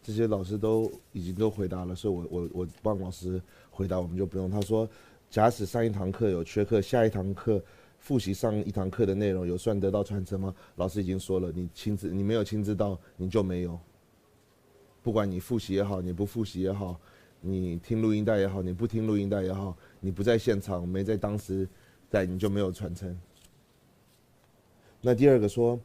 这些老师都已经都回答了，所以我帮老师回答，我们就不用。他说，假使上一堂课有缺课，下一堂课复习上一堂课的内容，有算得到传承吗？老师已经说了，你没有亲自到，你就没有。不管你复习也好，你不复习也好，你听录音带也好，你不听录音带也好，你不在现场，没在当时在，你就没有传承。那第二个说，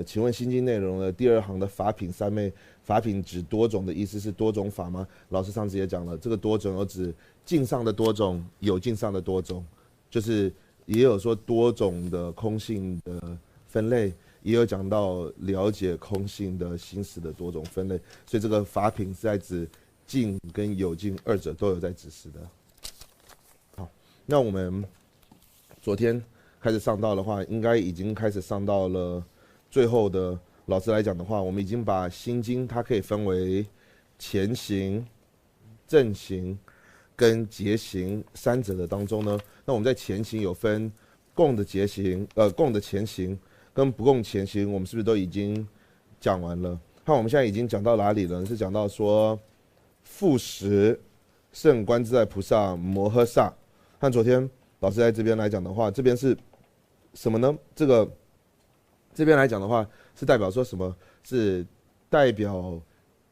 请问心经内容的第二行的法品三昧，法品指多种的意思是多种法吗？老师上次也讲了，这个多种有指境上的多种，有境上的多种，就是也有说多种的空性的分类，也有讲到了解空性的心识的多种分类，所以这个法品是在指境跟有境二者都有在指示的。好，那我们昨天开始上道的话，应该已经开始上到了最后的。老师来讲的话，我们已经把心经它可以分为前行、正行跟结行三者的当中呢，那我们在前行有分共的结行、共的前行跟不共前行，我们是不是都已经讲完了？看我们现在已经讲到哪里了？是讲到说复识圣观自在菩萨摩诃萨。看昨天老师在这边来讲的话，这边是什么呢？这边来讲的话，是代表说什么？是代表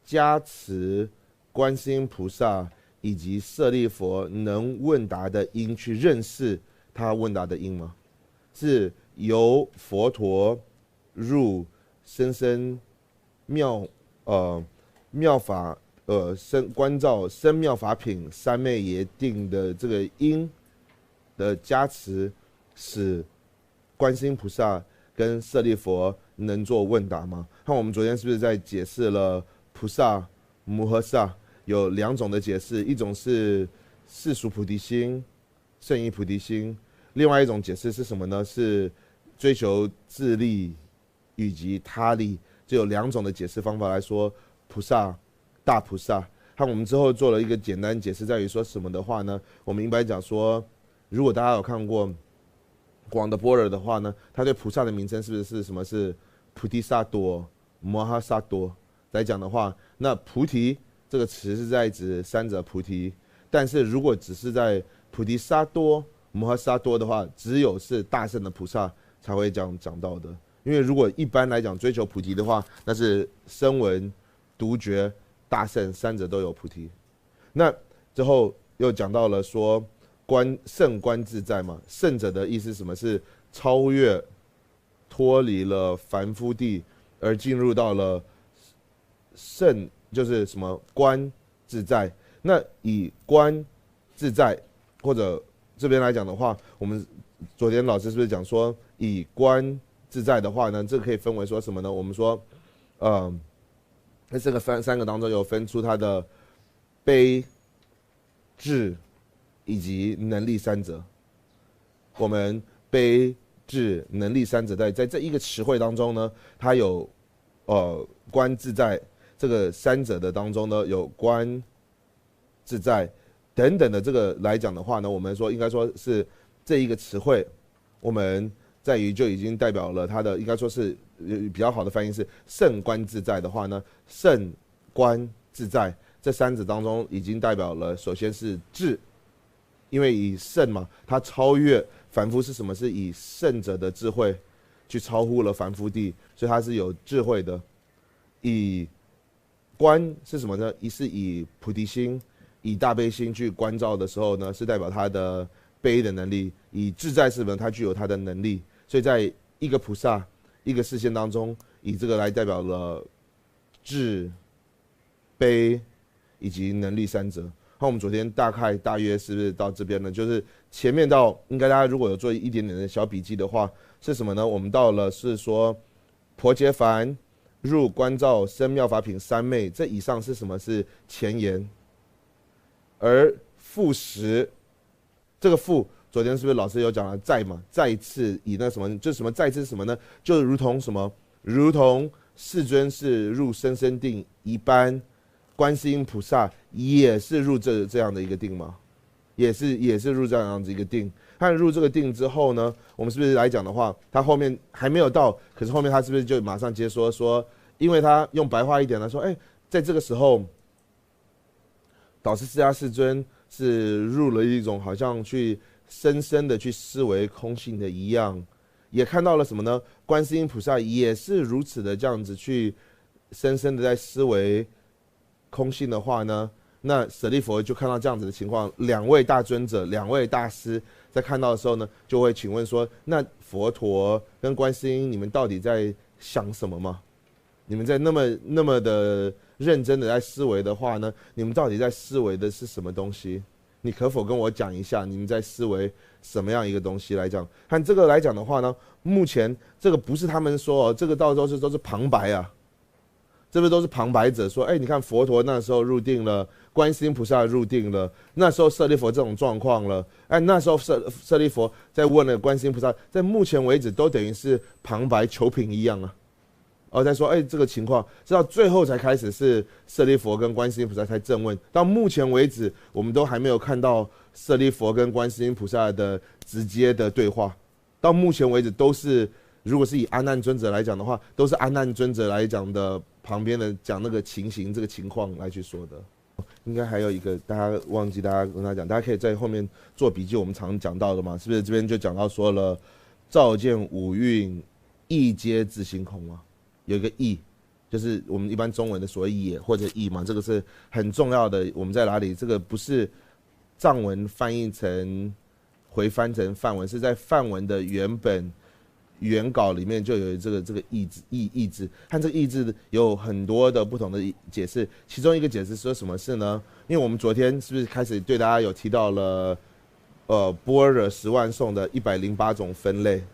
加持观世音菩萨以及舍利佛能问答的因去认识他问答的因吗？是由佛陀入深深妙法观照深妙法品三昧耶定的这个因的加持，使观世音菩萨跟舍利佛能做问答吗？看我们昨天是不是在解释了菩萨摩诃萨有两种的解释，一种是世俗菩提心、圣意菩提心，另外一种解释是什么呢？是追求自利以及他利，就有两种的解释方法来说菩萨、大菩萨。看我们之后做了一个简单解释，在于说什么的话呢？我们一般讲说，如果大家有看过广的般若的话呢，他对菩萨的名称是不是什么？是菩提萨埵、摩诃萨埵来讲的话，那菩提这个词是在指三者菩提，但是如果只是在菩提萨埵、摩诃萨埵的话，只有是大圣的菩萨才会这样讲到的。因为如果一般来讲追求菩提的话，那是声闻、独觉、大圣三者都有菩提。那之后又讲到了说圣观自在嘛，圣者的意思是什么？是超越、脱离了凡夫地，而进入到了圣，就是什么观自在。那以观自在，或者这边来讲的话，我们昨天老师是不是讲说，以观自在的话呢，这可以分为说什么呢？我们说，在这个三个当中有分出它的悲、智以及能力三者。我们悲、智、能力三者在这一个词汇当中呢，它有观自在这个三者的当中呢，有观自在等等的这个来讲的话呢，我们说应该说是这一个词汇，我们在于就已经代表了它的应该说是比较好的翻译是圣观自在的话呢，圣观自在这三者当中已经代表了首先是智。因为以圣嘛，它超越凡夫是什么？是以圣者的智慧去超乎了凡夫地，所以它是有智慧的。以观是什么呢？是以菩提心、以大悲心去关照的时候呢，是代表他的悲的能力。以自在是什么？它具有它的能力。所以在一个菩萨、一个视线当中，以这个来代表了智、悲以及能力三者。那我们昨天大约是不是到这边呢？就是前面到应该大家如果有做一点点的小笔记的话，是什么呢？我们到了是说婆伽梵入观照深妙法品三昧，这以上是什么？是前言。而复识这个复，昨天是不是老师有讲了再嘛？再次以那什么，就是什么再次是什么呢？就如同什么？如同世尊是入深深定一般。观世音菩萨也是入这样的一个定吗？也是入这样子一个定。他入这个定之后呢，我们是不是来讲的话，他后面还没有到，可是后面他是不是就马上接说，因为他用白话一点来说，在这个时候，导师释迦世尊是入了一种好像去深深的去思维空性的一样，也看到了什么呢？观世音菩萨也是如此的这样子去深深的在思维空性的话呢，那舍利弗就看到这样子的情况，两位大尊者、两位大师在看到的时候呢，就会请问说：那佛陀跟观世音，你们到底在想什么吗？你们在那么的认真的在思维的话呢，你们到底在思维的是什么东西？你可否跟我讲一下，你们在思维什么样一个东西来讲？看这个来讲的话呢，目前这个不是他们说哦，这个到时候都是旁白啊。这不都是旁白者说，哎，你看佛陀那时候入定了，观世音菩萨入定了，那时候舍利弗这种状况了，哎，那时候舍利弗在问了观世音菩萨，在目前为止都等于是旁白求评一样啊，在说，哎，这个情况，直到最后才开始是舍利弗跟观世音菩萨才正问，到目前为止，我们都还没有看到舍利弗跟观世音菩萨的直接的对话，到目前为止都是，如果是以阿难尊者来讲的话，都是阿难尊者来讲的。旁边的讲那个情形、这个情况来去说的，应该还有一个大家忘记，大家跟他讲，大家可以在后面做笔记。我们常讲到的嘛，是不是？这边就讲到说了，照见五蕴，意皆自性空嘛。有一个意，就是我们一般中文的所谓也或者意嘛，这个是很重要的。我们在哪里？这个不是藏文翻译成回翻成梵文，是在梵文的原稿里面就有这个意字，和这个意字有很多的不同的解释。其中一个解释说什么事呢？因为我们昨天是不是开始对大家有提到了，般若十万颂的108种分类。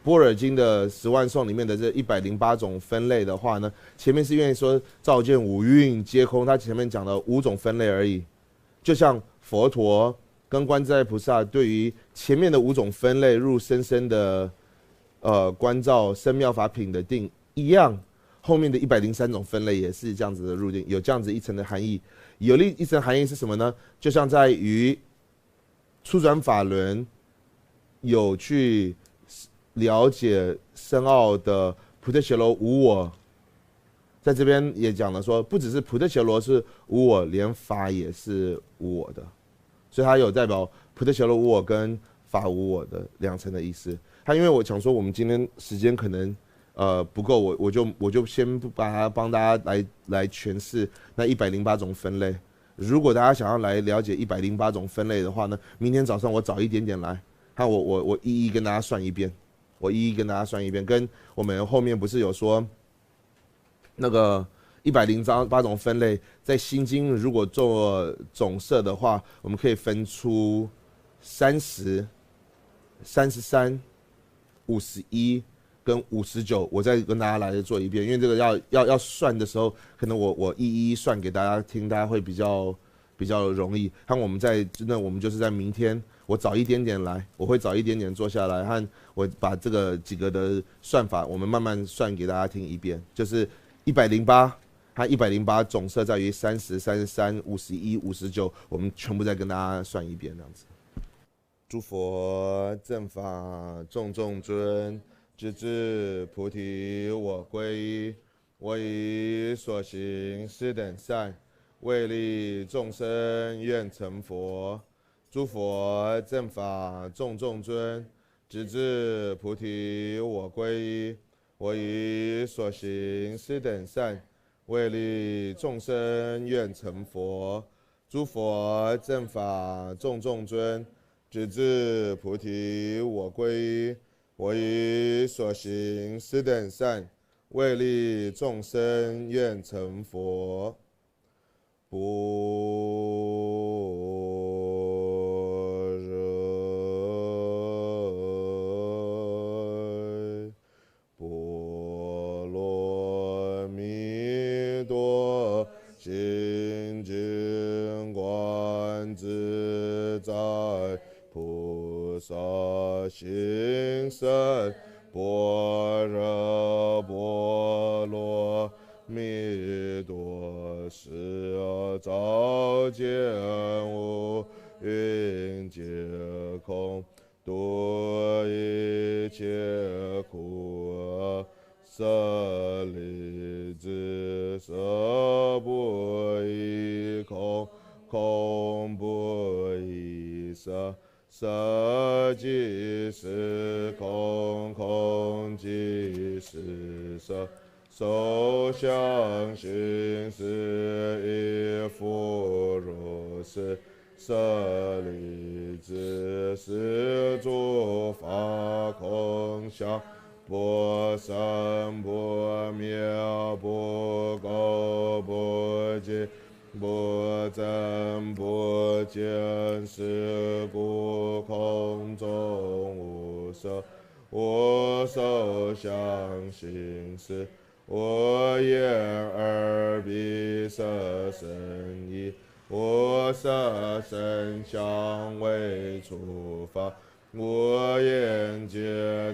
般若经的十万颂里面的这108种分类的话呢，前面是因为说照见五蕴皆空，它前面讲了5种分类而已。就像佛陀跟观自在菩萨对于前面的5种分类入深深的。观照生妙法品的定一样，后面的103种分类也是这样子的入定，有这样子一层的含义。有另一层含义是什么呢？就像在于初转法轮有去了解深奥的菩提伽罗无我，在这边也讲了说，不只是菩提伽罗是无我，连法也是无我的，所以它有代表菩提伽罗无我跟法无我的2层的意思。因为我想说，我们今天时间可能不够，我就先不把它帮大家来诠释那108种分类。如果大家想要来了解108种分类的话呢，明天早上我早一点点来，看我一一跟大家算一遍，跟我们后面不是有说那个108种分类，在心经如果做总摄的话，我们可以分出30、33。51跟59，我再跟大家来做一遍，因为这个要算的时候，可能我一一算给大家听，大家会比较容易。看我们我们就是在明天，我早一点点来，我会早一点点坐下来，和我把这个几个的算法，我们慢慢算给大家听一遍，就是108，它108总摄在于30、33、51、59，我们全部再跟大家算一遍，这样子。诸佛正法众众尊，直至菩提我归依。我以所行施等善，为利众生愿成佛。诸佛正法众众尊，直至菩提我归依。我以所行施等善，为利众生愿成佛。诸佛正法众众尊，直至菩提我归依。我以所行施等善，为利众生愿成佛。般若波罗蜜多心经观自在菩萨行深般若波罗蜜多时，照见五蕴皆空，度一切苦，舍利子舍不异空，空不异色，色即是空，空即是色。受想行识亦复如是。舍利子，是诸法空相，不生不灭，不垢不净，不增不减，是故空中无色，无受想行识，无眼耳鼻舌身意。无色声香味触法，无眼界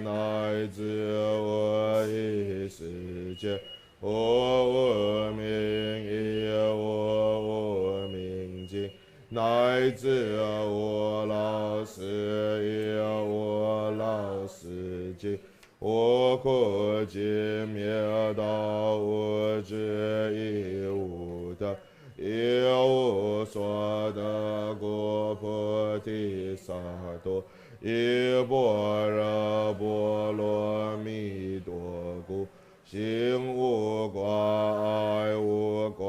乃至无意识界，无无明亦无无明尽，乃至无老死亦无老死尽，无苦集灭道，无智亦无得。亦无所得故，菩提萨埵，亦般若波罗蜜多故，心无挂碍，无挂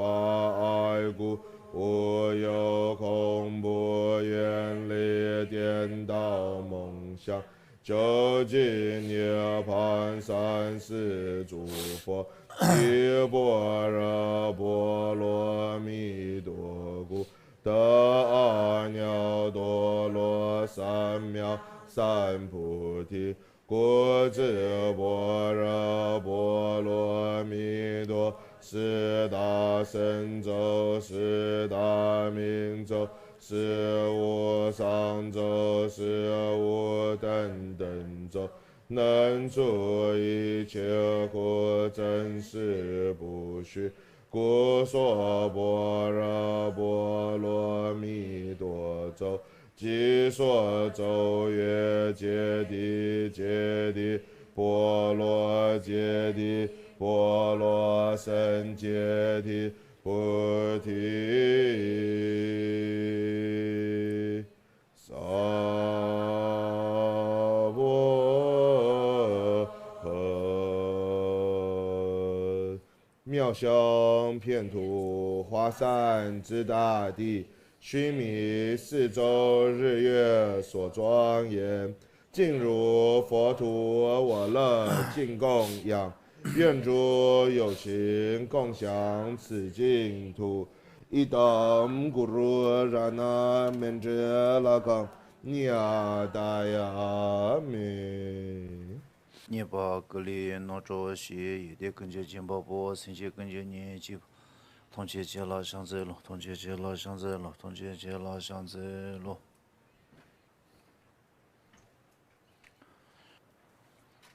碍故，无有恐怖远离颠倒梦想，究竟涅槃三世诸佛。亦般若波罗蜜多故，得阿耨多罗三藐三菩提。故知般若波罗蜜多，是大神咒，是大明咒，是无上咒，是无等等咒。能除一切苦，真实不虚。故说般若波罗蜜多咒，即说咒曰：揭谛揭谛，波罗揭谛，波罗僧揭谛，菩提萨妙香遍土，华山之大地，须弥四周，日月所庄严，尽如佛土，我乐尽供养。愿诸有情共享此净土。idam guru rana menje lakang niadayami。涅巴格里诺卓西也得跟着金宝波，甚至跟着念经，同结结拉香在咯，同结结拉香在咯，同结结拉香在咯。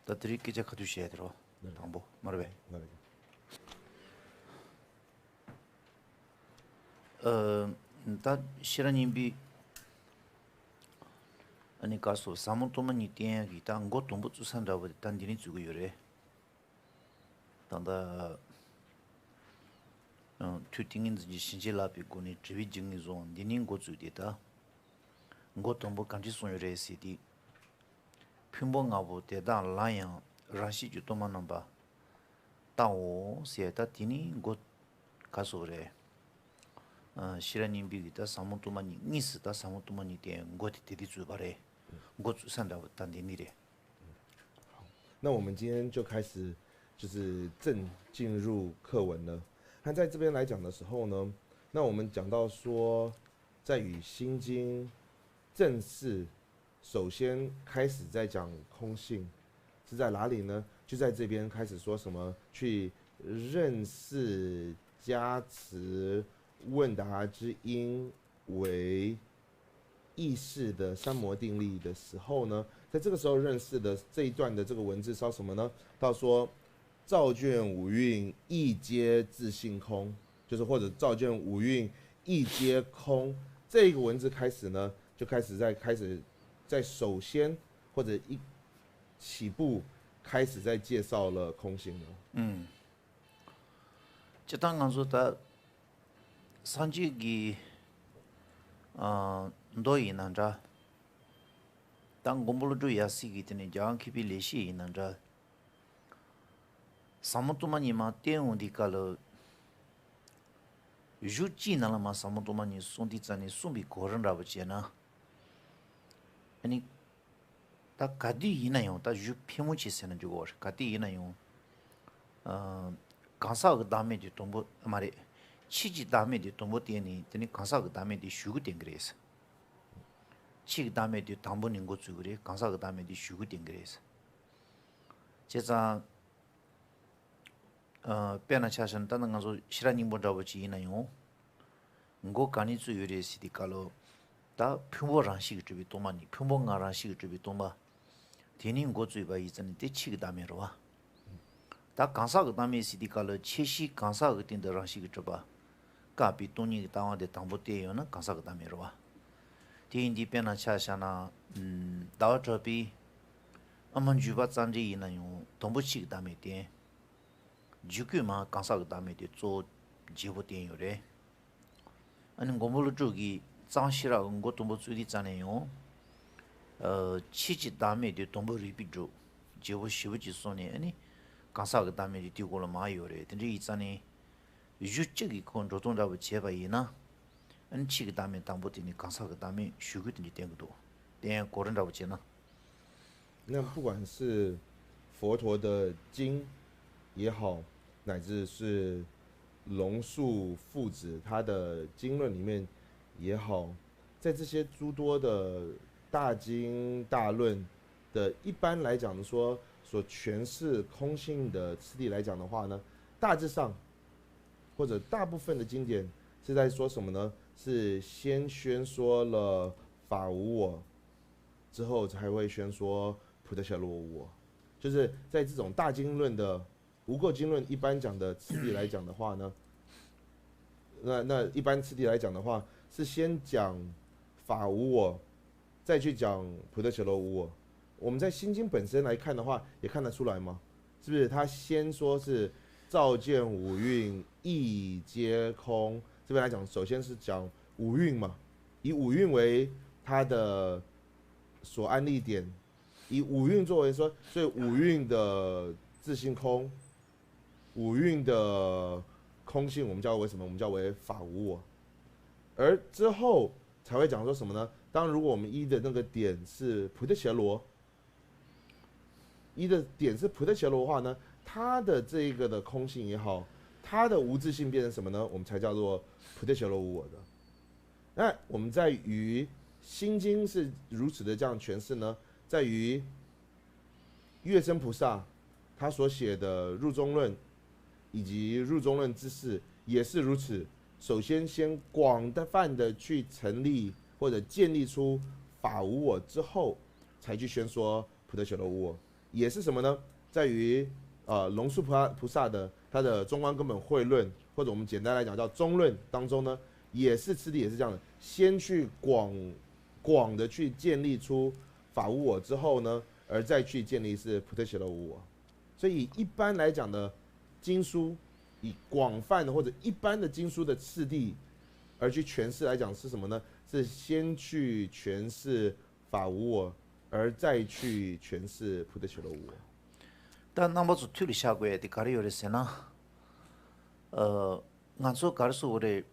다들이 기자 가두셔야 들어. 당보 말해. 다 시라님비 아니 가서 사문토만 이때야 기타 것 동부 주산다고 단디니 주고 요래. 단다 투팅인지 신질라비고니 지위증이 좀 니닌 것 주디다. 것 동부 감지 손요래 시디. 핀봉하고 대다 라양 라시 주도만 넘바. 따오 세다 디니 것 가서 그래. 시라님 비기다 사문토만 니스다 사문토만 이때 것이 되디 주바래. 那我们今天就开始，就是正进入课文了。那在这边来讲的时候呢，那我们讲到说，在与心经正式首先开始在讲空性，是在哪里呢？就在这边开始说什么去认识加持问答之因为意识的三摩定力的时候呢，在这个时候认识的这一段的这个文字烧什么呢？到说照卷五蕴一皆自性空，就是或者照卷五蕴一皆空，这个文字开始呢，就开始在首先或者一起步开始在介绍了空性了。Chitang nganzo ta sanji gi ndoi nandra tang gombolo jo yasi gi tene jang kipi leshi nandra samutuma ni ma teun di kalo juchi nala ma samutuma ni sundi tsani sumbi koran rabu chena ani ta kadi ina yon ta ju pimu chi sena jugor kadi ina yon kansa ga dame di tombo amare chiji dame di tombo tieni teni kansa ga dame di shugu tengres chi ga dame di tambo ningo tsugure kansa ga dame di shugu tengres cheza pena chashan tanda ngaso shira ningbo jabo chi ina yon ngo kani tsu yore sidi kalo ta pyumbo rangshi ga chubi toma ni pyumbo nga rangshi ga chubi toma teni ngo tsu yuba izani te chi ga dame rwa 다 간사가 담에 시디칼 체시 간사가 된다 라시가 줘봐 까비 돈이 다와데 담보대요는 간사가 담에로 와 디인디 변화 차샤나 다와저비 아만 주바 잔지 이나요 동부치 담에 대 주규마 간사가 담에 대조 지보대요래 아니 고물로 쪽이 장시라 응고 동부 수디 있잖아요 치지 담에 대 동부 리비조 지보 시부지 손에 아니 간사가 담에 뒤고로 마요래 근데 이잖니 유적이 건 조동자부 제바이나 안치가 담에 담보더니 간사가 담에 슈기든지 된것도 된 고른다고 제나 那不管是佛陀的经也好，乃至是龙树父子他的经论里面也好，在这些诸多的大经大论的一般来讲说所诠释空性的次第来讲的话呢，大致上或者大部分的经典是在说什么呢？是先宣说了法无我，之后才会宣说菩提伽罗无我。就是在这种大经论的无垢经论一般讲的次第来讲的话呢，那一般次第来讲的话，是先讲法无我，再去讲菩提伽罗无我。我们在心经本身来看的话，也看得出来吗？是不是？他先说是照见五蕴亦皆空，这边来讲，首先是讲五蕴嘛，以五蕴为他的所安立点，以五蕴作为说，所以五蕴的自性空，五蕴的空性，我们叫为什么？我们叫为法无我。而之后才会讲说什么呢？当如果我们依的那个点是菩提伽罗。一的点是菩提伽罗的话呢，它的这一个的空性也好，它的无自性变成什么呢？我们才叫做菩提伽罗无我的。那我们在于心经是如此的这样诠释呢，在于月生菩萨他所写的入中论以及入中论之事也是如此。首先广泛的去成立或者建立出法无我之后，才去宣说菩提伽罗无我。也是什么呢？在于龙树菩萨的他的中观根本慧论，或者我们简单来讲叫中论当中呢，也是次第也是这样的，先去广的去建立出法无我之后呢，而再去建立是菩提伽罗无我。所以一般来讲的经书，以广泛的或者一般的经书的次第而去诠释来讲是什么呢？是先去诠释法无我。而再去诠释菩提伽罗无我。但那么就推理下过的가리 요래세나 nganso 가르소 오래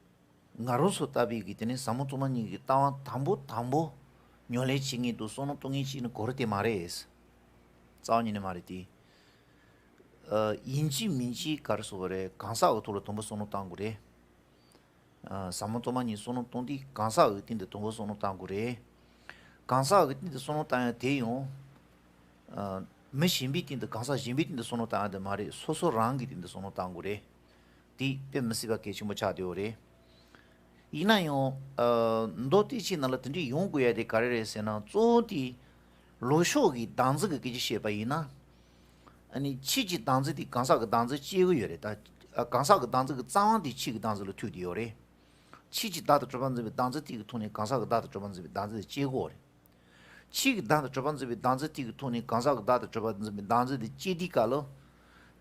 ngaroso tabi gitene samutumani gitawa tambo nyole chingi do sono tongi chin korte mares 자원이네 말이디 인지 민지 가르소 오래 간사 어토로 tombo sono tangure samutumani sono tondi 간사 어딘데 tombo sono tangure 간사 그때 소노 땅에 대용 메신비 틴데 간사 신비 틴데 소노 땅에 말이 소소랑기 틴데 소노 땅고래 디 뱀스가 개치모 차디오래 이나요 노티치 날든지 용구야 돼 가르레세나 쪼디 로쇼기 단즈가 기지 셰바이나 아니 치지 단즈디 간사 그 단즈 지고여래다 간사 그 단즈 그 장디 치기 단즈로 튀디오래 치지 다도 저반즈비 단즈 띠그 토니 간사 그 다도 저반즈비 단즈 지고래 치기 다도 저반즈비 단즈 띠그 토니 간사 그 다도 저반즈비 단즈디 지디칼로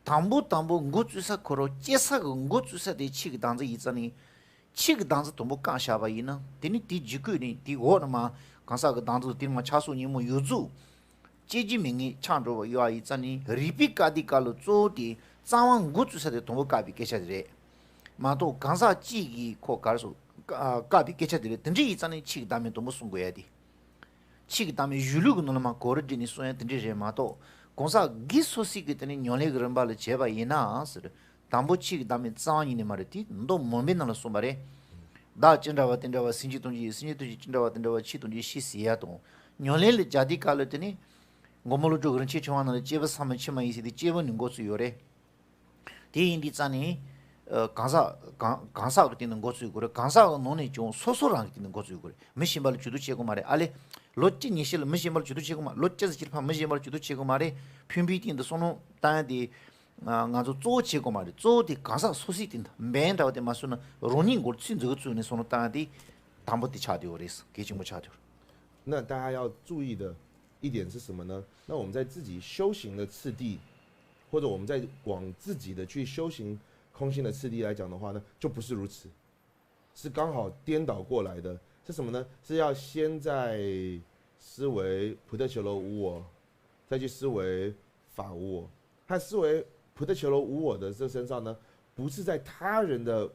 담보 응고주사 거로 제사가 응고주사 대 치기 당자 이자니 치기 당자 동보 까샤바 이나 되니 디 지구니 디 오나마 간사가 당자 디마 차수니 뭐 유주 제지명이 창조 요아 이자니 리피카디 칼로 쪼디 자왕 응고주사 대 동보 까비 계셔들에 마도 간사 지기 코 갈수 까비 계셔들에 든지 이자니 치기 다음에 동보 숨고야 돼 치기 다음에 유르고는 고르디니 소야 든지 마도 공사 기소시 그때는 녀레 그런 발을 제바 이나스 담보 치기 다음에 짱이네 말이지 너 몸에는 소말에 다 진짜와 진짜와 신지동지 진짜와 진짜와 치동지 시시야도 녀레를 자디 칼었더니 고물로 그런 치청하는 제바 삼은 치마 이시디 제바는 것이 요래 대인디 짠이 강사 되는 것이 그래 강사가 논이 좀 소소랑 되는 것이 그래 메신발 주도 치고 말해 알레 로찌 니실 메신발 주도 치고 말 로찌에서 지파 메신발 주도 치고 말해 핀비딘도 손은 다디 가서 쪼치고 말해 쪼디 강사 소시 된다 맨다고 돼 마수는 로닝 골친 저거 주는 손은 다디 담보디 차디오 그래서 계정 못 차디오 那大家要注意的一点是什么呢？那我们在自己修行的次第，或者我们在往自己的去修行空性的次第来讲的话呢，就不是如此，是刚好颠倒过来的。是什么呢？是要先在思维菩提伽罗无我，再去思维法无我。和思维菩提伽罗无我的这身上呢，不是在他人的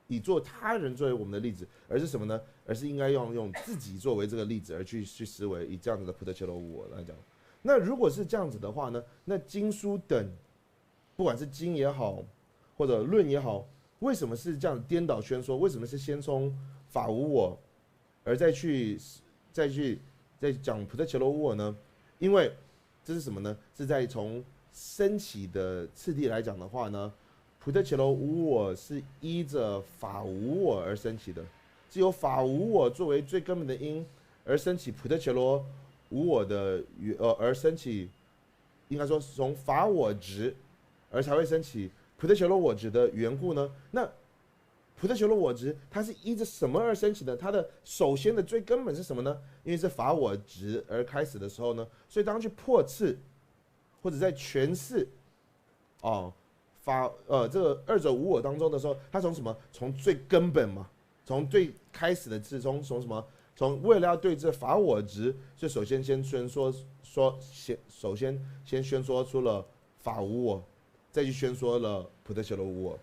以做他人作为我们的例子，而是什么呢？而是应该用自己作为这个例子而去思维，以这样子的菩提伽罗无我来讲。那如果是这样子的话呢，那经书等，不管是经也好，或者论也好，为什么是这样颠倒宣说？为什么是先从法无我，而再讲菩提伽罗无我呢？因为这是什么呢？是在从升起的次第来讲的话呢，菩提伽罗无我是依着法无我而升起的，是由法无我作为最根本的因而升起菩提伽罗无我的而升起，应该说是从法我执而才会升起菩提伽罗我执的缘故呢？那菩提伽罗我执它是依着什么而升起的？它的首先的最根本是什么呢？因为是法我执而开始的时候呢，所以当去破斥或者在诠释这个二者无我当中的时候，它从什么？从最根本嘛，从最开始的字，从什么？从为了要对这法我执，所以首先先宣说先宣说出了法无我，再去宣说了菩提伽罗无我。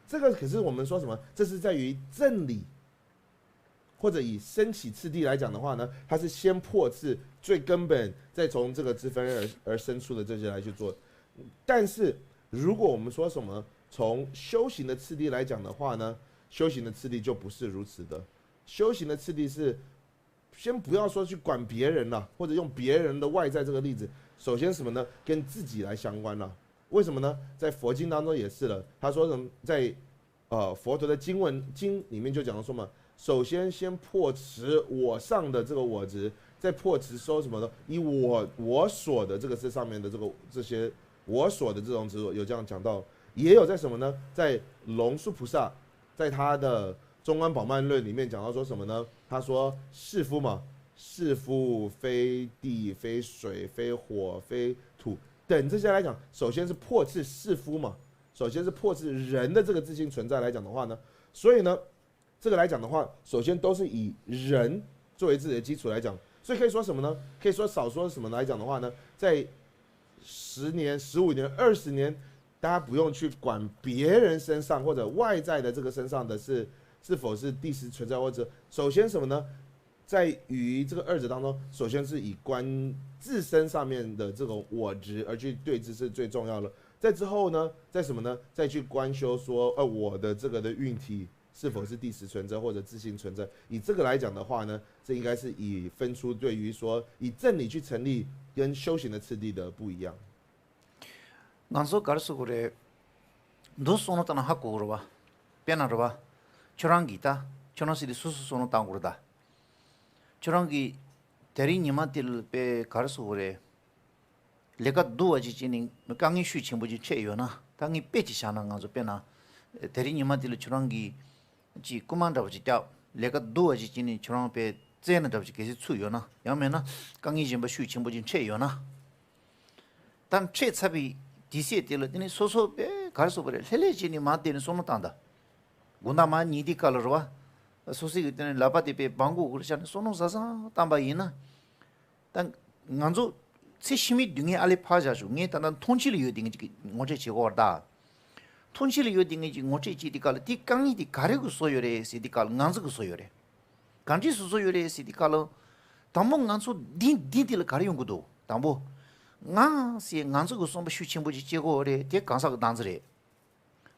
这个可是我们说什么？这是在于正理，或者以升起次第来讲的话呢，它是先破斥最根本，再从这个支分而生出的这些来去做。但是如果我们说什么从修行的次第来讲的话呢，修行的次第就不是如此的。修行的次第是先不要说去管别人了，或者用别人的外在这个例子，首先什么呢？跟自己来相关了。为什么呢？在佛经当中也是了，他说什么？在佛陀的经里面就讲到说嘛，首先破持我上的这个我执，再破持说什么呢？以我所的这个这上面的这些我所的这种执着，有这样讲到，也有在什么呢？在龙树菩萨在他的中观宝鬘论里面讲到说什么呢？他说是夫嘛，是夫非地非水非火非土等这些来讲，首先是破斥是夫嘛，首先是破斥人的这个自性存在来讲的话呢，所以呢，这个来讲的话，首先都是以人作为自己的基础来讲，所以可以说什么呢？可以说少说什么来讲的话呢，在10年、15年、20年，大家不用去管别人身上或者外在的这个身上的是否是第十存在，或者首先什么呢？在于这个二者当中，首先是以观自身上面的这种我执而去对峙是最重要的。在之后呢，在什么呢？再去观修说，我的这个的运体是否是第十存在或者自性存在？以这个来讲的话呢，这应该是以分出对于说以正理去成立跟修行的次第的不一样。俺说搞是过来，都说那当那哈过了吧，别那了吧，저랑 기타, 저는 시리 수수소는 땅으로다. 저랑 기 대리 님한테를 배 가르쳐 그래. 내가 누워지지는 강이 쉬침부지 채요나. 강이 빼지 샤는 가서 빼나. 대리 님한테를 저랑 기지 그만 잡지 다. 내가 누워지지는 저랑 배 째는 잡지 계속 추요나. 야면은 강이 좀 쉬침부지 채요나. 단 최차비 디시에 딜러더니 소소베 가르소버래 헬레지니 마데는 손을 딴다 군다마 니디 칼러와 소시 그때는 라바디베 방고 그러잖아 손을 사사 담바이나 땅 간조 세심이 등에 알레 파자주 게 단단 통치를 요딩이 뭐제 지고다 통치를 요딩이 뭐제 지디칼 디깡이디 가르고 소요레 시디칼 간즈고 소요레 간지 소요레 시디칼 담몽 간소 디디딜 가르용고도 담보 나시 간즈고 som바 슈침보지 지고레 데 간사가 단즈레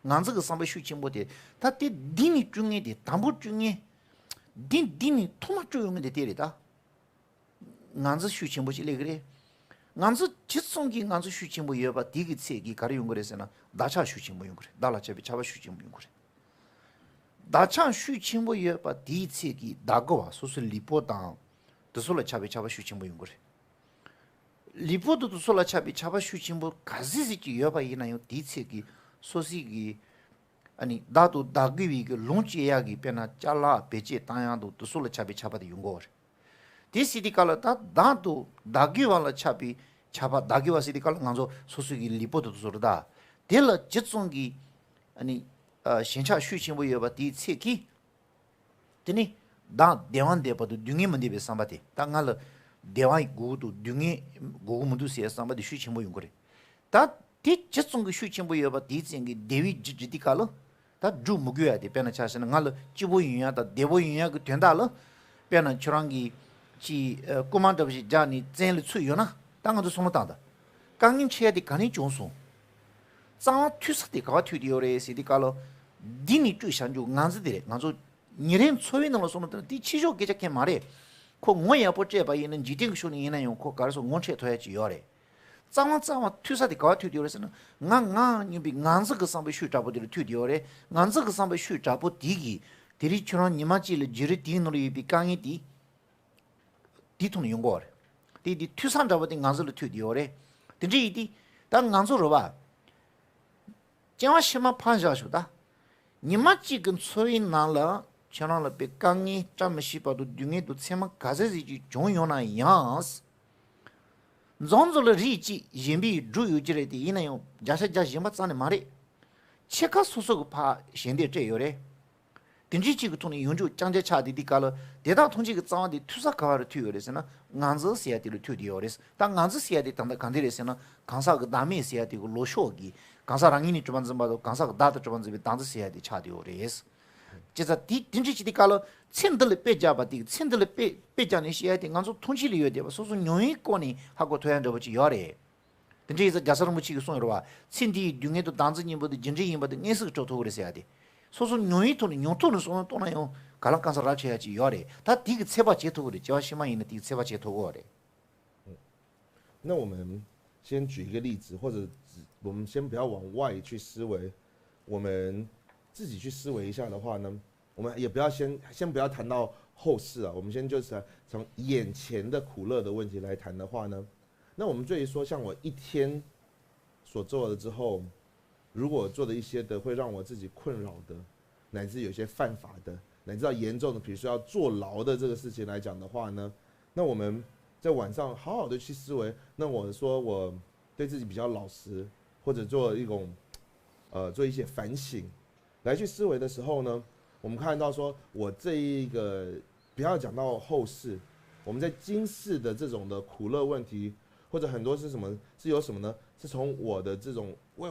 간즈고 som바 슈침보데 다티 디니 중에데 담보 중에 디니 토마토 용데 데리다 간즈 슈침보지 레그레 간즈 지송기 간즈 슈침보 여바 디기 세기 가르용 거래서나 다차 슈침보 용 그래 달라체비 차바 슈침보 용 그래 다차 슈침보 여바 디세기 다고와 소슬 리포당 도솔라 차비 차바 슈침보 용 그래 리포도 도솔라 차비 차바 슈침보 가지시기 여바 이나요 디세기 소시기 아니 나도 다기위 그 롱지야기 페나 잘라 베제 타야도 도솔라 차비 차바디 용 거래 디시디칼라다 다도 다기와라 차비 차바 다기와 시디칼 간조 소수기 리포도 소르다 델라 jet송기 아니 신차 슈친보 여바 디체기 드니 다 대완 대바도 둥이 문제베 삼바티 당할 대완 고도 둥이 고문도 시에 삼바디 슈친보 용거래 다디 jet송기 슈친보 여바 디쟁기 데위 지디칼로 다주 무교야 돼 페나 차스는 갈 지보 유야다 대보 유야 그 된다로 페나 추랑기 지 코만더비 자니 젠르 추요나 당가도 손을 강인 체야디 간이 종소 자 투스디 가 튜디오레 시디칼로 디니 쭈산주 간즈데 간조 니렌 소위는 손을 디 치조 게적게 말에 코 뭐야 버째 봐 있는 지딩 쇼니 이나요 코 가서 원체 토야지 요래 자마 투스디 가 튜디오레스는 나나 니비 간즈 그 상배 슈자보들 튜디오레 간즈 그 상배 슈자보 디기 디리처럼 니마지를 지르 디노리 비 강이디 디톤 용거래 디디 투산 잡아든 간설을 튜디오래 딘지디 당 간설로 봐 제가 심마 판자쇼다 니마치 근 소위 나라 저나라 백강이 잠시봐도 둥에도 세마 가제지 종요나 야스 존졸 리지 임비 주유지레디 이나요 자세자 임바산에 말이 체카 소속 파 신대 제요래 딘지지 그 돈이 연주 장제 차디디깔 대다 통지 그 자와디 투사 가와를 튀어레스나 간즈 시야디를 튀디오레스 당 간즈 시야디 당다 간디레스나 간사 그 남이 시야디 그 로쇼기 간사랑이니 좀 봐도 간사 그 다도 좀 좀 당즈 시야디 차디오레스 제자 디 딘지지디깔 챈들 빼자바디 챈들 빼자니 시야디 간소 통치리 요데 소소 뇽이코니 하고 도얀저버지 요래 딘지지 자서를 묻히 그 손으로 와 챈디 둥에도 단즈님보다 진지님보다 예스 좋도 그랬어야지 소소 뇽이토니 뇽토는 손은 또나요 갈랑간서 라쳐야지 요래 다 디그 세바 제토 그래 저시만 있는 디그 세바 제토 거래 那我们先举一个例子，或者我们先不要往外去思维，我们自己去思维一下的话呢，我们也不要先不要谈到后事啊，我们先就是从眼前的苦乐的问题来谈的话呢，那我们对于说像我一天所做的之后，如果做的一些的会让我自己困扰的，乃至有些犯法的，乃至到严重的，比如说要坐牢的这个事情来讲的话呢，那我们在晚上好好的去思维，那我说我对自己比较老实，或者做一种做一些反省，来去思维的时候呢，我们看到说我这一个不要讲到后世，我们在今世的这种的苦乐问题，或者很多是什么，是有什么呢？是从我的这种为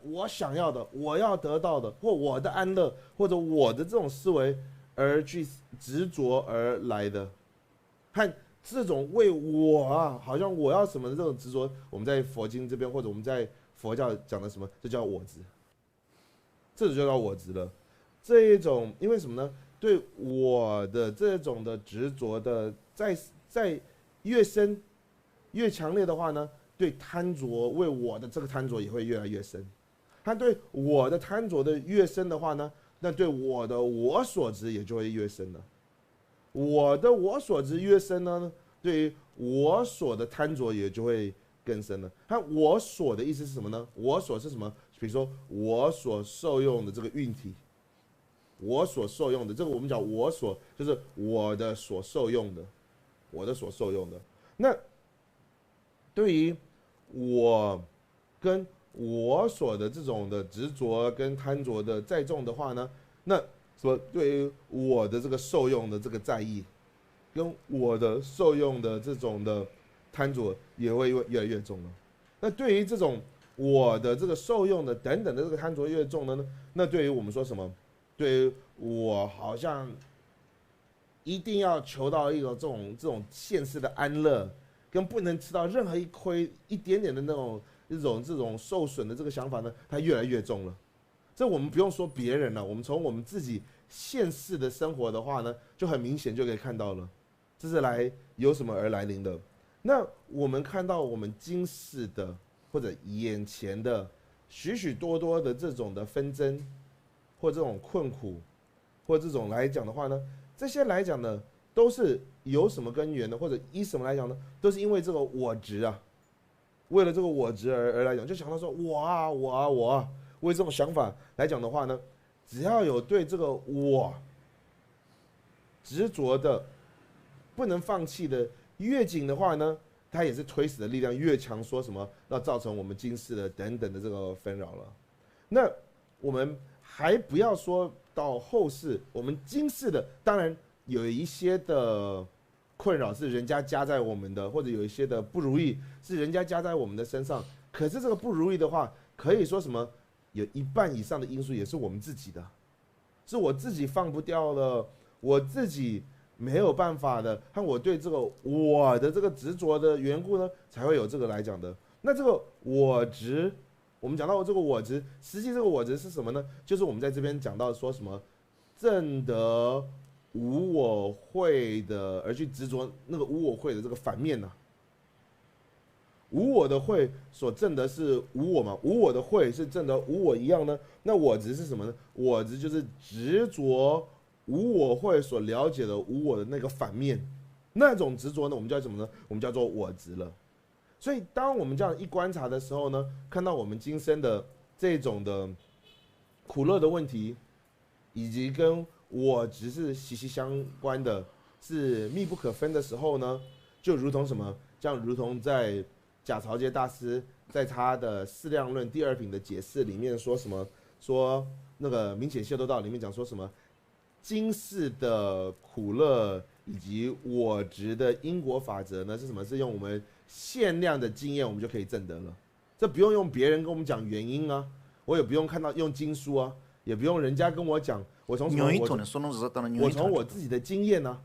我想要的，我要得到的，或我的安乐，或者我的这种思维而去执着而来的，和这种为我啊，好像我要什么的这种执着，我们在佛经这边或者我们在佛教讲的什么，这叫我执，这就叫我执了。这一种因为什么呢？对我的这种的执着的，在越深越强烈的话呢，对贪着为我的这个贪着也会越来越深。他对我的贪着的越深的话呢，那对我的我所执也就会越深了。我的我所执越深呢，对于我所的贪着也就会更深了。他我所的意思是什么呢？我所是什么？比如说我所受用的这个运体，我所受用的这个我们讲我所就是我的所受用的，我的所受用的。那对于我跟我所的这种的执着跟贪着的再重的话呢，那说对于我的这个受用的这个在意，跟我的受用的这种的贪着也会越来越重了。那对于这种我的这个受用的等等的这个贪着越重的呢，那对于我们说什么？对于我好像一定要求到一种这种现世的安乐，跟不能吃到任何一点点的那种这种受损的这个想法呢，它越来越重了。这我们不用说别人了，我们从我们自己现世的生活的话呢，就很明显就可以看到了，这是由什么而来临的。那我们看到我们今世的或者眼前的许许多多的这种的纷争，或这种困苦，或这种来讲的话呢，这些来讲呢，都是有什么根源的，或者依什么来讲呢？都是因为这个我执啊，为了这个我执而来讲，就想到说我啊，为这种想法来讲的话呢，只要有对这个我执着的、不能放弃的越紧的话呢，它也是推死的力量越强，说什么要造成我们今世的等等的这个纷扰了。那我们还不要说到后世，我们今世的当然有一些的困扰是人家加在我们的，或者有一些的不如意是人家加在我们的身上。可是这个不如意的话，可以说什么？有一半以上的因素也是我们自己的，是我自己放不掉了，我自己没有办法的，和我对这个我的这个执着的缘故呢，才会有这个来讲的。那这个我执，我们讲到这个我执，实际这个我执是什么呢？就是我们在这边讲到说什么正得无我慧的，而去执着那个无我慧的这个反面呢、无我的慧所证的是无我嘛？无我的慧是证得无我一样呢？那我执是什么呢？我执就是执着无我慧所了解的无我的那个反面，那种执着呢，我们叫什么呢？我们叫做我执了。所以，当我们这样一观察的时候呢，看到我们今生的这种的苦乐的问题，以及跟我执是息息相关的，是密不可分的时候呢，就如同什么？这样如同在贾朝杰大师在他的《四量论》第二品的解释里面说什么？说那个明显修得道里面讲说什么？今世的苦乐以及我执的因果法则呢，是什么？是用我们限量的经验，我们就可以证得了。这不用别人跟我们讲原因啊，我也不用看到用经书啊，也不用人家跟我讲，我从什么？我从我自己的经验啊，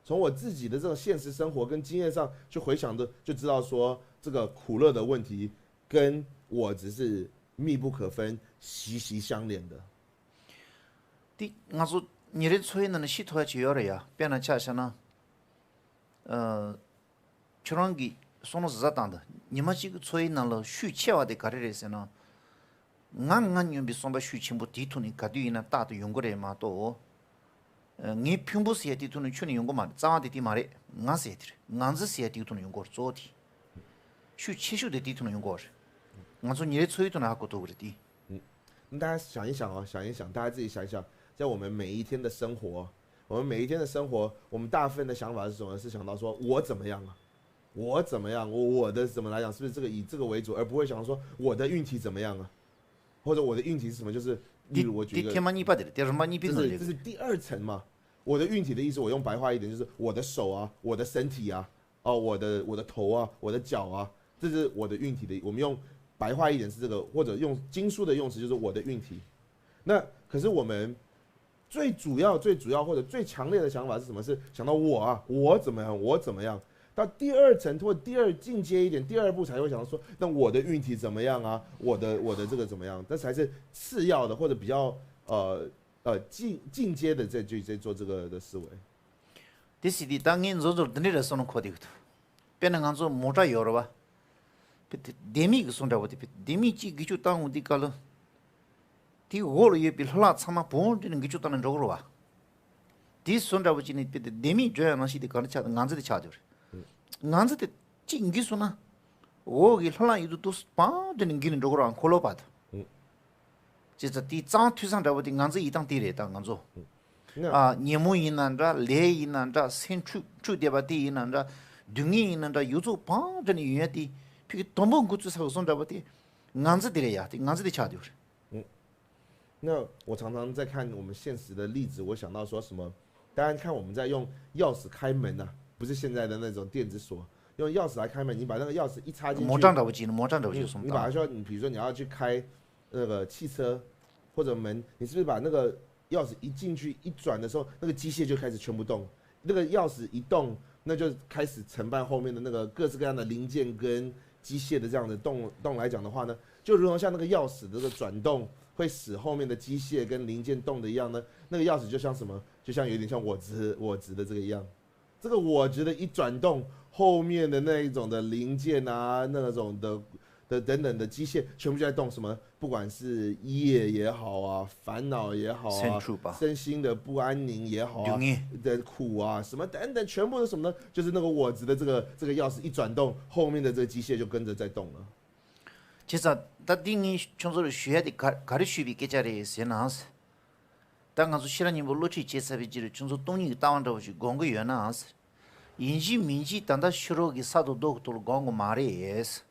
从我自己的这种现实生活跟经验上去回想的，就知道说这个苦乐的问题跟我执是密不可分、息息相连的。我你的吹呢？系统就要了呀，变了恰恰呢，就让给说的是咋当的？你们这个吹呢了，虚切话的搞的些呢，俺原比说把虚全部地图呢，搞对呢，大的用过来嘛都，你并不是些地图呢，去年用过嘛，咋的地嘛嘞？俺是的，俺是些地图呢用过做的，虚切修的地图呢用过是，俺说你的吹图呢还够多的地。大家想一想哦，想一想，大家自己想一想。在我们每一天的生活，我们大部分的想法是什么？是想到说我怎么样啊，我怎么样，我的怎么来讲，是不是这个以这个为主，而不会想说我的运气怎么样啊，或者我的运气是什么？就是例如我举个，这是第二层嘛。我的运气的意思，我用白话一点，就是我的手啊，我的身体啊，哦，我的头啊，我的脚啊，这是我的运气的。我们用白话一点是这个，或者用经书的用词就是我的运气。那可是我们最主要或者最强烈的想法是什么？是想到我啊，我怎么样，我怎么样？到第二层或第二进阶一点，第二步才会想到说，那我的运体怎么样啊？我的这个怎么样？这才是次要的或者比较进阶的在做这个的思维。这是的，当年做的那个时候可的，别人讲做莫扎有了吧？데미 그 손다 어디 데미 지 기초 땅 어디 갈로 디 호로 예 빌라 참아 본드는 기초 땅은 저거로 와. 디 손다 버지니 데미 줘야 나시디 가르 차 간즈디 차죠. 간즈디 찡기 소나 오기 흘라 이도 또 빠드는 기는 저거로 안 콜로 받. 진짜 디짱 투상 잡어디 간즈 이당 디레 땅 간조. 아 니모이난다 레이난다 센추 추데바디 이난다 등이 있는다 요조 빠드는 유야디 그 도모 구츠 사고 손잡아디 硬子的呀，硬子的掐掉。那我常常在看我们现实的例子，我想到说什么？大家看我们在用钥匙开门啊，不是现在的那种电子锁，用钥匙来开门，你把那个钥匙一插进去，魔杖着不进，魔杖着不就送到。你把它说，你比如说你要去开那个汽车或者门，你是不是把那个钥匙一进去一转的时候，那个机械就开始全部动？那个钥匙一动，那就开始承办后面的那个各式各样的零件跟机械的这样的动来讲的话呢，就如同像那个钥匙的这个转动会使后面的机械跟零件动的一样呢，那个钥匙就像什么？就像有点像我值的这个一样，这个我值的一转动，后面的那一种的零件啊，那种的等等的机械，全部就在动什么？不管是业也好啊，烦恼也好啊，身心的不安宁也好啊，的苦啊，什么等等，全部是什么呢？就是那个我值的这个钥匙一转动，后面的这个机械就跟着在动了。其实，다 딩이 청소를 쉬어야 돼 가르치비 깨자리 세나스. 당가서 시라님 볼로치 제사비지를 청소 동이 따완다고 공고 연나스. 인지 민지 단다 쉬로기 사도 독도로 공고 말이에스.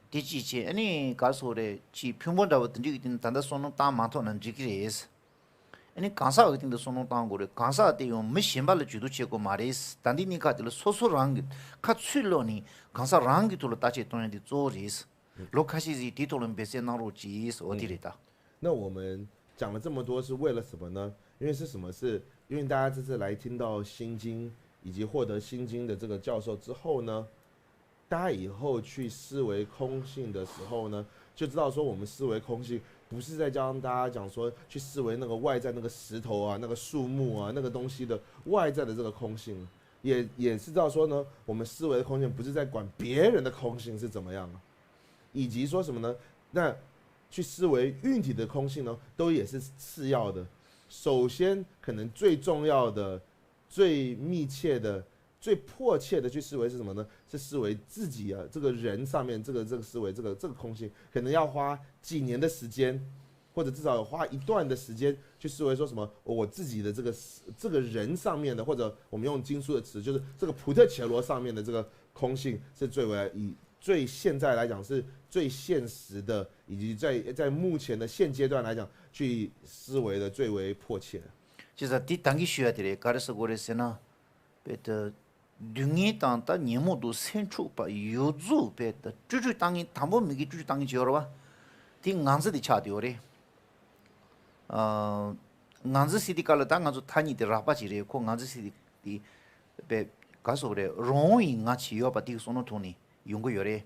디지지 아니 가서래 지 평본다고 던지기 된 단다 손은 따 많토는 지기레스. 아니 간사 같은데 손은 따 거래 간사 때요 미신발을 주도 치고 말이스. 단디니까들 소소랑 카츠일로니 간사랑기 돌로 따지 돈이 조리스. 로카시지 디톨은 베세나로 지스 어디리다. 那我们讲了这么多是为了什么呢？因为是什么事？因为大家这次来听到心经以及获得心经的这个教授之后呢，大家以后去思维空性的时候呢，就知道说我们思维空性不是在教大家讲说去思维那个外在那个石头啊、那个树木啊、那个东西的外在的这个空性，也是知道说呢，我们思维的空性不是在管别人的空性是怎么样啊。以及说什么呢？那去思维运体的空性呢，都也是次要的。首先，可能最重要的、最密切的、最迫切的去思维是什么呢？是思维自己啊，这个人上面这个思维，这个空性，可能要花几年的时间，或者至少花一段的时间去思维说什么我自己的这个人上面的，或者我们用经书的词，就是这个普特伽罗上面的这个空性是最现在来讲是最现实的，以及在目前的现阶段来讲，去思维的最为迫切。就是第단기 쉬어야 돼. 가르쳐 고래서나 베트 둥이 땅다 니모도 센축바 요주 베트 주주 땅이 담보 미기 주주 땅이 지어라. 디 낭즈디 차디오레. 낭즈 시디칼라 땅가서 타니데 라바지레 코 낭즈 시디 베 가서 그래. 롱이 나치요 바디 손노 토니. 용거 요래.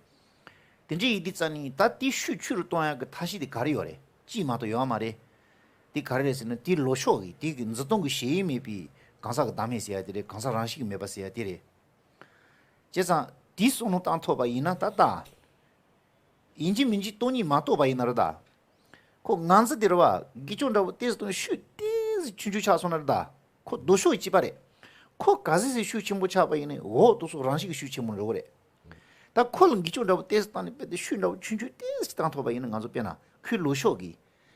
든지 이디잖니 다디 슈추를 또야 그 다시디 가리요래. 지마도 요 말에. 디 가리레스는 디 로쇼기 디 인즈동그 시미비 강사가 담에서야 되래. 강사 랑식이 매바서야 되래. 제사 디 손노 땅토바 이나 따다. 인지 민지 돈이 마토바 이나르다. 코 난스 들어와 기존다고 떼스도 슈 떼스 춘주차 손나르다. 코 노쇼 있지 바래. 코 가지세 슈 침부 차바 이네. 오 도서 랑식이 슈 침부를 그래. 다 콜은 기초라고 테스트하는 때도 슈라고 춘추 테스트 당 토바 있는 간소 빼나 그 로쇼기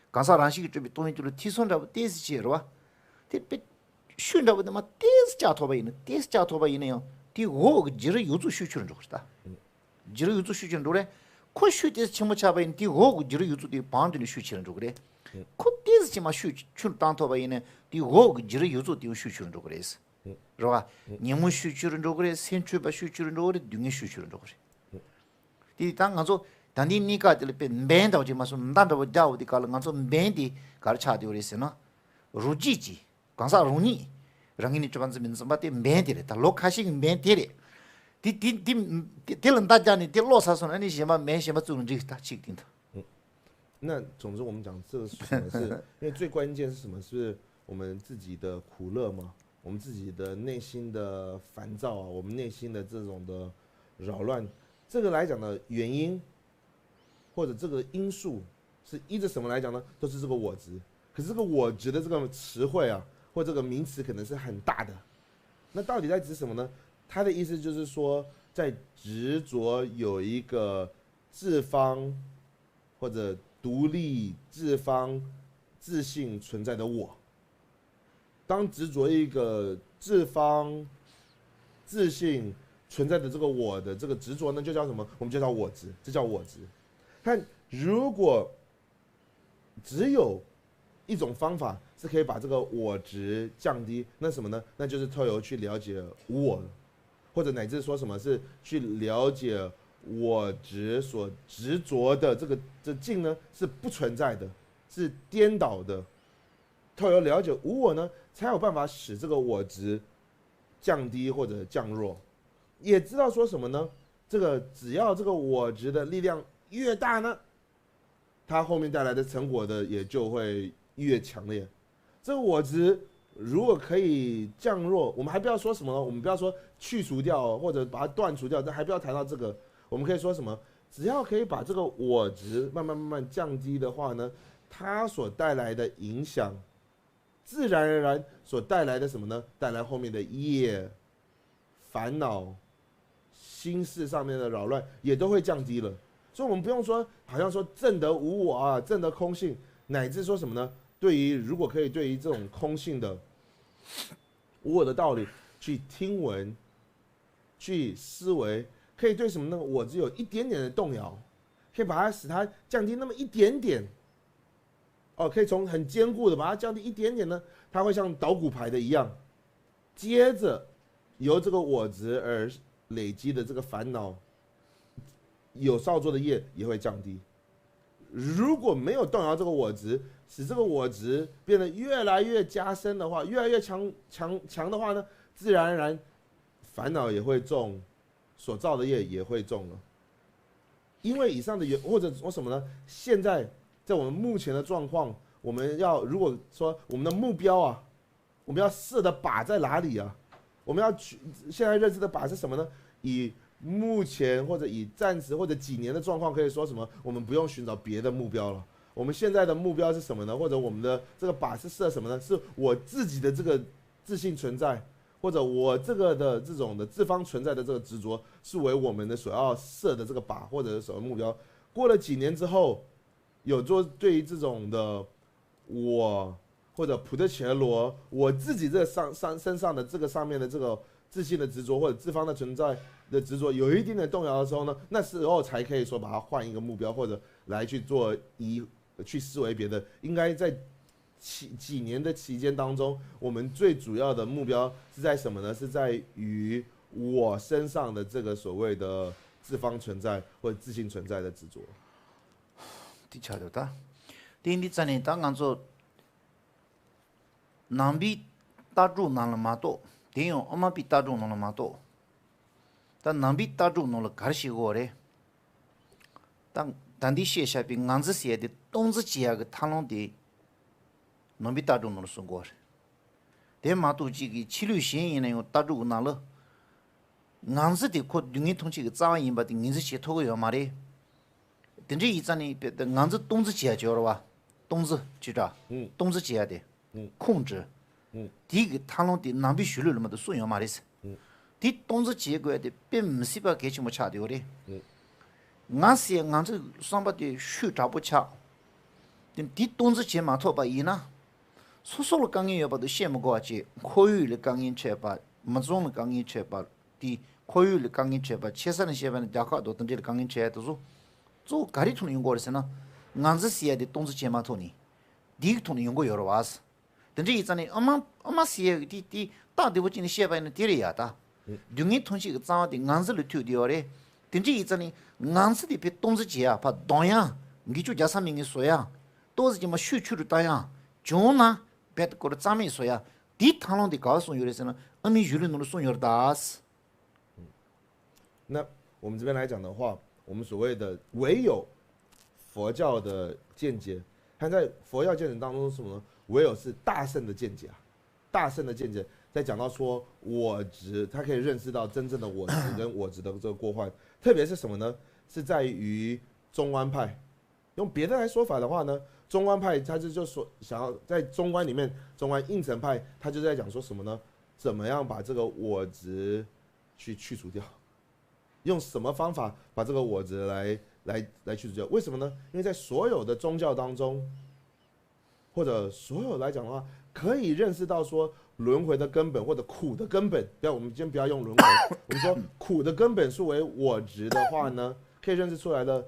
간사란식이 좀 돈이 줄 티손라고 테스트 지어와 테페 슈라고 막 테스트 자 토바 있는 테스트 자 토바 있네요 디고 지르 유주 슈추는 좋다 지르 유주 슈추는 그래 코 슈테스 침모 차바 있는 디고 지르 유주디 반드니 슈추는 그래 코 테스트 지마 슈추 당 토바 있는 디고 지르 유주디 슈추는 그래서 로가 니무 슈추는 그래 센추바 슈추는 그래 둥이 슈추는 그래 이 땅가서 단디니까 들빼 멘다오지 마서 난다고 자오디 칼랑가서 멘디 가르차디 오리스나 루지지 강사 루니 랑이니 쪽안서 민서마티 멘디레 다 로카식 멘디레 딜런다자니 딜로사선 아니 시마 메시마 주는 지다 치긴다 那总之我们讲这个是什么？是因为最关键是什么？是我们自己的苦乐吗？我们自己的内心的烦躁啊，我们内心的这种的扰乱。这个来讲的原因，或者这个因素，是依着什么来讲呢？都是这个我执。可是这个我执的这个词汇啊，或这个名词可能是很大的。那到底在指什么呢？它的意思就是说，在执着有一个自方或者独立自方自性存在的我。当执着一个自方自性存在的这个我的这个执着呢，就叫什么？我们就叫我执，这叫我执。看，如果只有一种方法是可以把这个我值降低，那什么呢？那就是透由去了解我，或者乃至说什么是去了解我执所执着的这境呢，是不存在的，是颠倒的。透由了解无我呢，才有办法使这个我执降低或者降弱。也知道说什么呢？这个只要这个我执的力量越大呢，它后面带来的成果的也就会越强烈。这个我执如果可以降弱，我们还不要说什么呢？我们不要说去除掉或者把它断除掉，但还不要谈到这个。我们可以说什么？只要可以把这个我执慢慢降低的话呢，它所带来的影响，自然而然所带来的什么呢？带来后面的业、烦恼、心事上面的扰乱也都会降低了。所以我们不用说，好像说证得无我啊，证得空性，乃至说什么呢？如果可以对于这种空性的无我的道理去听闻、去思维，可以对什么呢？我只有一点点的动摇，可以把它使它降低那么一点点。可以从很坚固的把它降低一点点呢，它会像倒骨牌的一样，接着由这个我执而累积的这个烦恼，有少做的业也会降低。如果没有动摇这个我执，使这个我执变得越来越加深的话，越来越强的话呢，自然而然烦恼也会重，所造的业也会重了。因为以上的或者说什么呢？现在在我们目前的状况，我们要如果说我们的目标啊，我们要设的靶在哪里啊？我们要现在认知的靶是什么呢？以目前或者以暂时或者几年的状况，可以说什么？我们不用寻找别的目标了。我们现在的目标是什么呢？或者我们的这个靶是设什么呢？是我自己的这个自性存在，或者我这个的这种的自方存在的这个执着，是为我们的所要设的这个靶或者是什么目标。过了几年之后，有做对于这种的我或者普特伽罗我自己这身上的这个上面的这个自性的执着或者自方的存在的执着有一定的动摇的时候呢，那时候才可以说把它换一个目标，或者来去做去思维别的。应该在几年的期间当中，我们最主要的目标是在什么呢？是在于我身上的这个所谓的自方存在或者自性存在的执着。的确的，第一站呢，当讲做南比大众拿了嘛多，第二我们比大众拿了嘛多，但南比大众拿了开始过嘞，当地写下比俺子写的东子节个谈论的，南比大众拿了送过嘞，但嘛都这个七六线以内有大众拿了，俺子的可永远通这个早晚把的俺子写透个要嘛嘞。但这一站呢，别的俺子东子解决了吧？东子记着，东子解的，控制，第一个谈论的南北学了嘛都顺要嘛的是，第东子解决的并不是把给什么差掉的，俺是俺这上把的学找不差，但第东子解嘛头把一呢，说了刚硬要把都羡慕过去，可以了刚硬吃吧，没种了刚硬吃吧，第可以了刚硬吃吧，切上的些吧，大家都等这个刚硬吃都说。做家里头用过的是呢，俺子写的东西解码头呢，第一头呢用过有了哇是，但这一阵呢，我们写的大的我今天写完呢，第二呀的，另一同学个早的俺子里头掉嘞，但这一阵呢，俺子的别东西解啊，怕当样，你就加上面的说呀，都是这么学去的当样，就呢，别的过了咱们说呀，第谈论的告诉有的是呢，我们有的弄的送有的大事。那我们这边来讲的话。我们所谓的唯有佛教的见解，它在佛教见解当中是什么呢？唯有是大圣的见解啊，大圣的见解在讲到说我执，他可以认识到真正的我执跟我执的这个过患，特别是什么呢？是在于中观派。用别的来说法的话呢，中观派他就说想要在中观里面，中观应成派他就在讲说什么呢？怎么样把这个我执去除掉？用什么方法把这个我执来去除掉？为什么呢？因为在所有的宗教当中，或者所有来讲的话，可以认识到说轮回的根本或者苦的根本。我们先不要用轮回，我们说苦的根本是为我执的话呢，可以认识出来的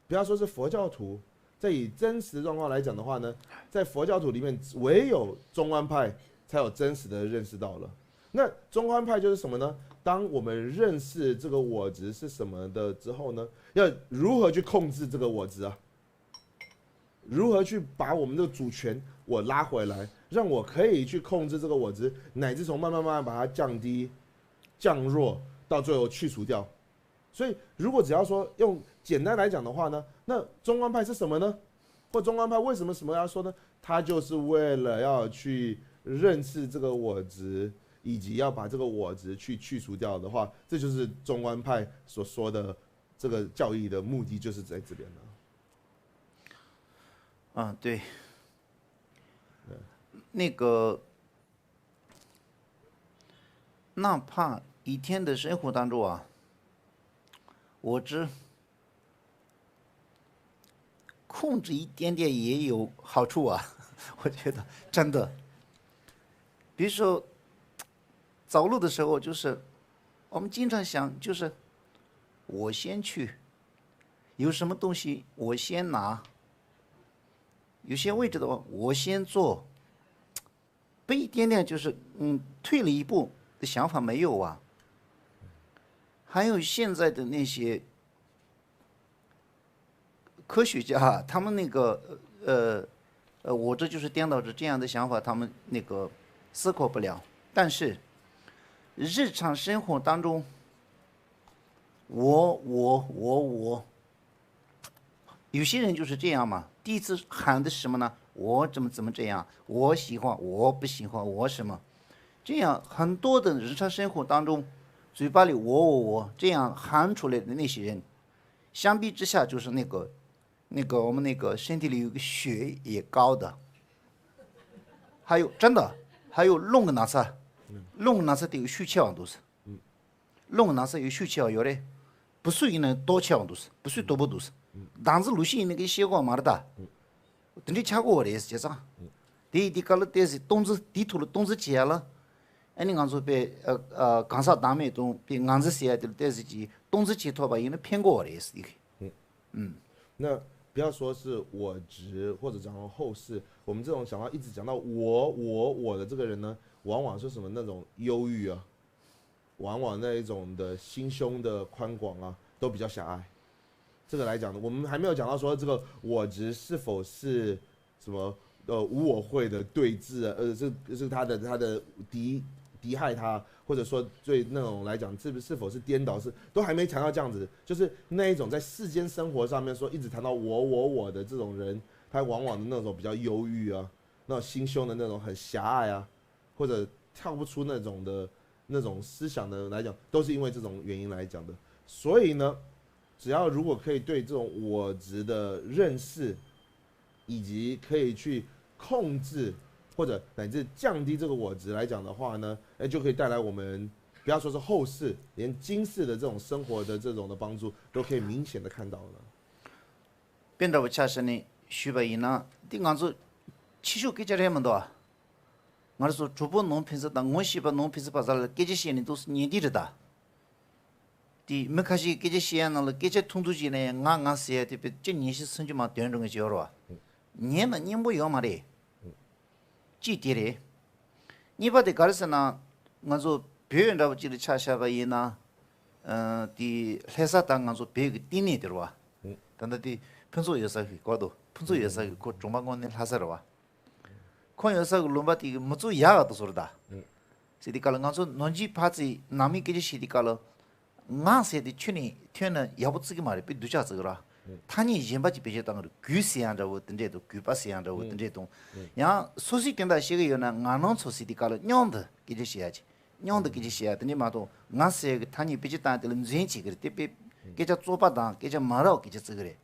不要说是佛教徒，在以真实状况来讲的话呢，在佛教徒里面，唯有中观派才有真实的认识到了。那中观派就是什么呢？当我们认识这个我执是什么的之后呢，要如何去控制这个我执啊？如何去把我们的主权我拉回来，让我可以去控制这个我执，乃至从慢慢把它降低、降弱，到最后去除掉。所以，如果只要说用简单来讲的话呢，那中观派是什么呢？或中观派为什么要说呢？它就是为了要去认识这个我执，以及要把这个我执去除掉的话，这就是中观派所说的这个教义的目的，就是在这边了。对，那个，哪怕一天的生活当中啊，我只控制一点点也有好处啊，我觉得真的。比如说，走路的时候，就是我们经常想，就是我先去，有什么东西我先拿。有些位置的话，我先做，不一点点就是退了一步的想法没有啊。还有现在的那些科学家，他们那个我这就是颠倒着这样的想法，他们那个思考不了。但是日常生活当中，我，有些人就是这样嘛。第一次喊的是什么呢？我怎么这样？我喜欢，我不喜欢，我什么？这样很多的日常生活当中，嘴巴里我这样喊出来的那些人，相比之下就是那个我们那个身体里有个血也高的，还有真的还有弄个哪次得有血气王都是，弄个哪次有血气王有嘞，不属于那多气王都是，不属于多不都是。当时鲁迅那个写过嘛的，等你吃过的是这啥？第搞了但是东子地图了东子接了，你讲说被刚上当面东被硬子写的但是几东子接托吧，因为骗过的是一个。那不要说是我执或者讲到后世，我们这种想要一直讲到我的这个人呢，往往是什么那种忧郁啊，往往那一种的心胸的宽广啊，都比较狭隘。这个来讲呢，我们还没有讲到说这个我执是否是什么无我会的对峙啊，是他的敌害他，或者说对那种来讲是否是颠倒，是都还没谈到这样子，就是那一种在世间生活上面说一直谈到我的这种人，他往往的那种比较忧郁啊，那种心胸的那种很狭隘啊，或者跳不出那种思想的来讲，都是因为这种原因来讲的。所以呢，只要如果可以对这种我执的认识，以及可以去控制或者乃至降低这个我执来讲的话呢，就可以带来我们不要说是后世，连今世的这种生活的这种的帮助，都可以明显的看到了。变得我恰是呢，徐白银呢，你讲说，其实给家人们多啊，我说主播农平时的，我西把农平时把啥了，给这些人都是年底的。第没开始给这些那了，给这通途机呢，俺些的别这年是成就嘛，点中个叫了，年没有嘛的，几点嘞？你把这搞的是呢，我说别人的我记得恰下吧也呢，的黑沙当我说别个点年的了哇，但那的平时有啥去搞到，平时有啥去搞中巴关的黑沙了哇，看有啥个龙巴的没做一样都说的，是的搞了，我说农机怕子南面给这些的搞了。俺说的去年天呢，要不自己买的，被独家这个了。他你以前把这别些当个狗饲养着我，等这都狗把饲养着我，等这东。然后熟悉点到些个有呢，俺能熟悉的搞了，娘的给这写下去，娘的给这写，等你嘛都，俺说个他你别去当的了，人几个的，别给这做不当，给这马老给这这个嘞。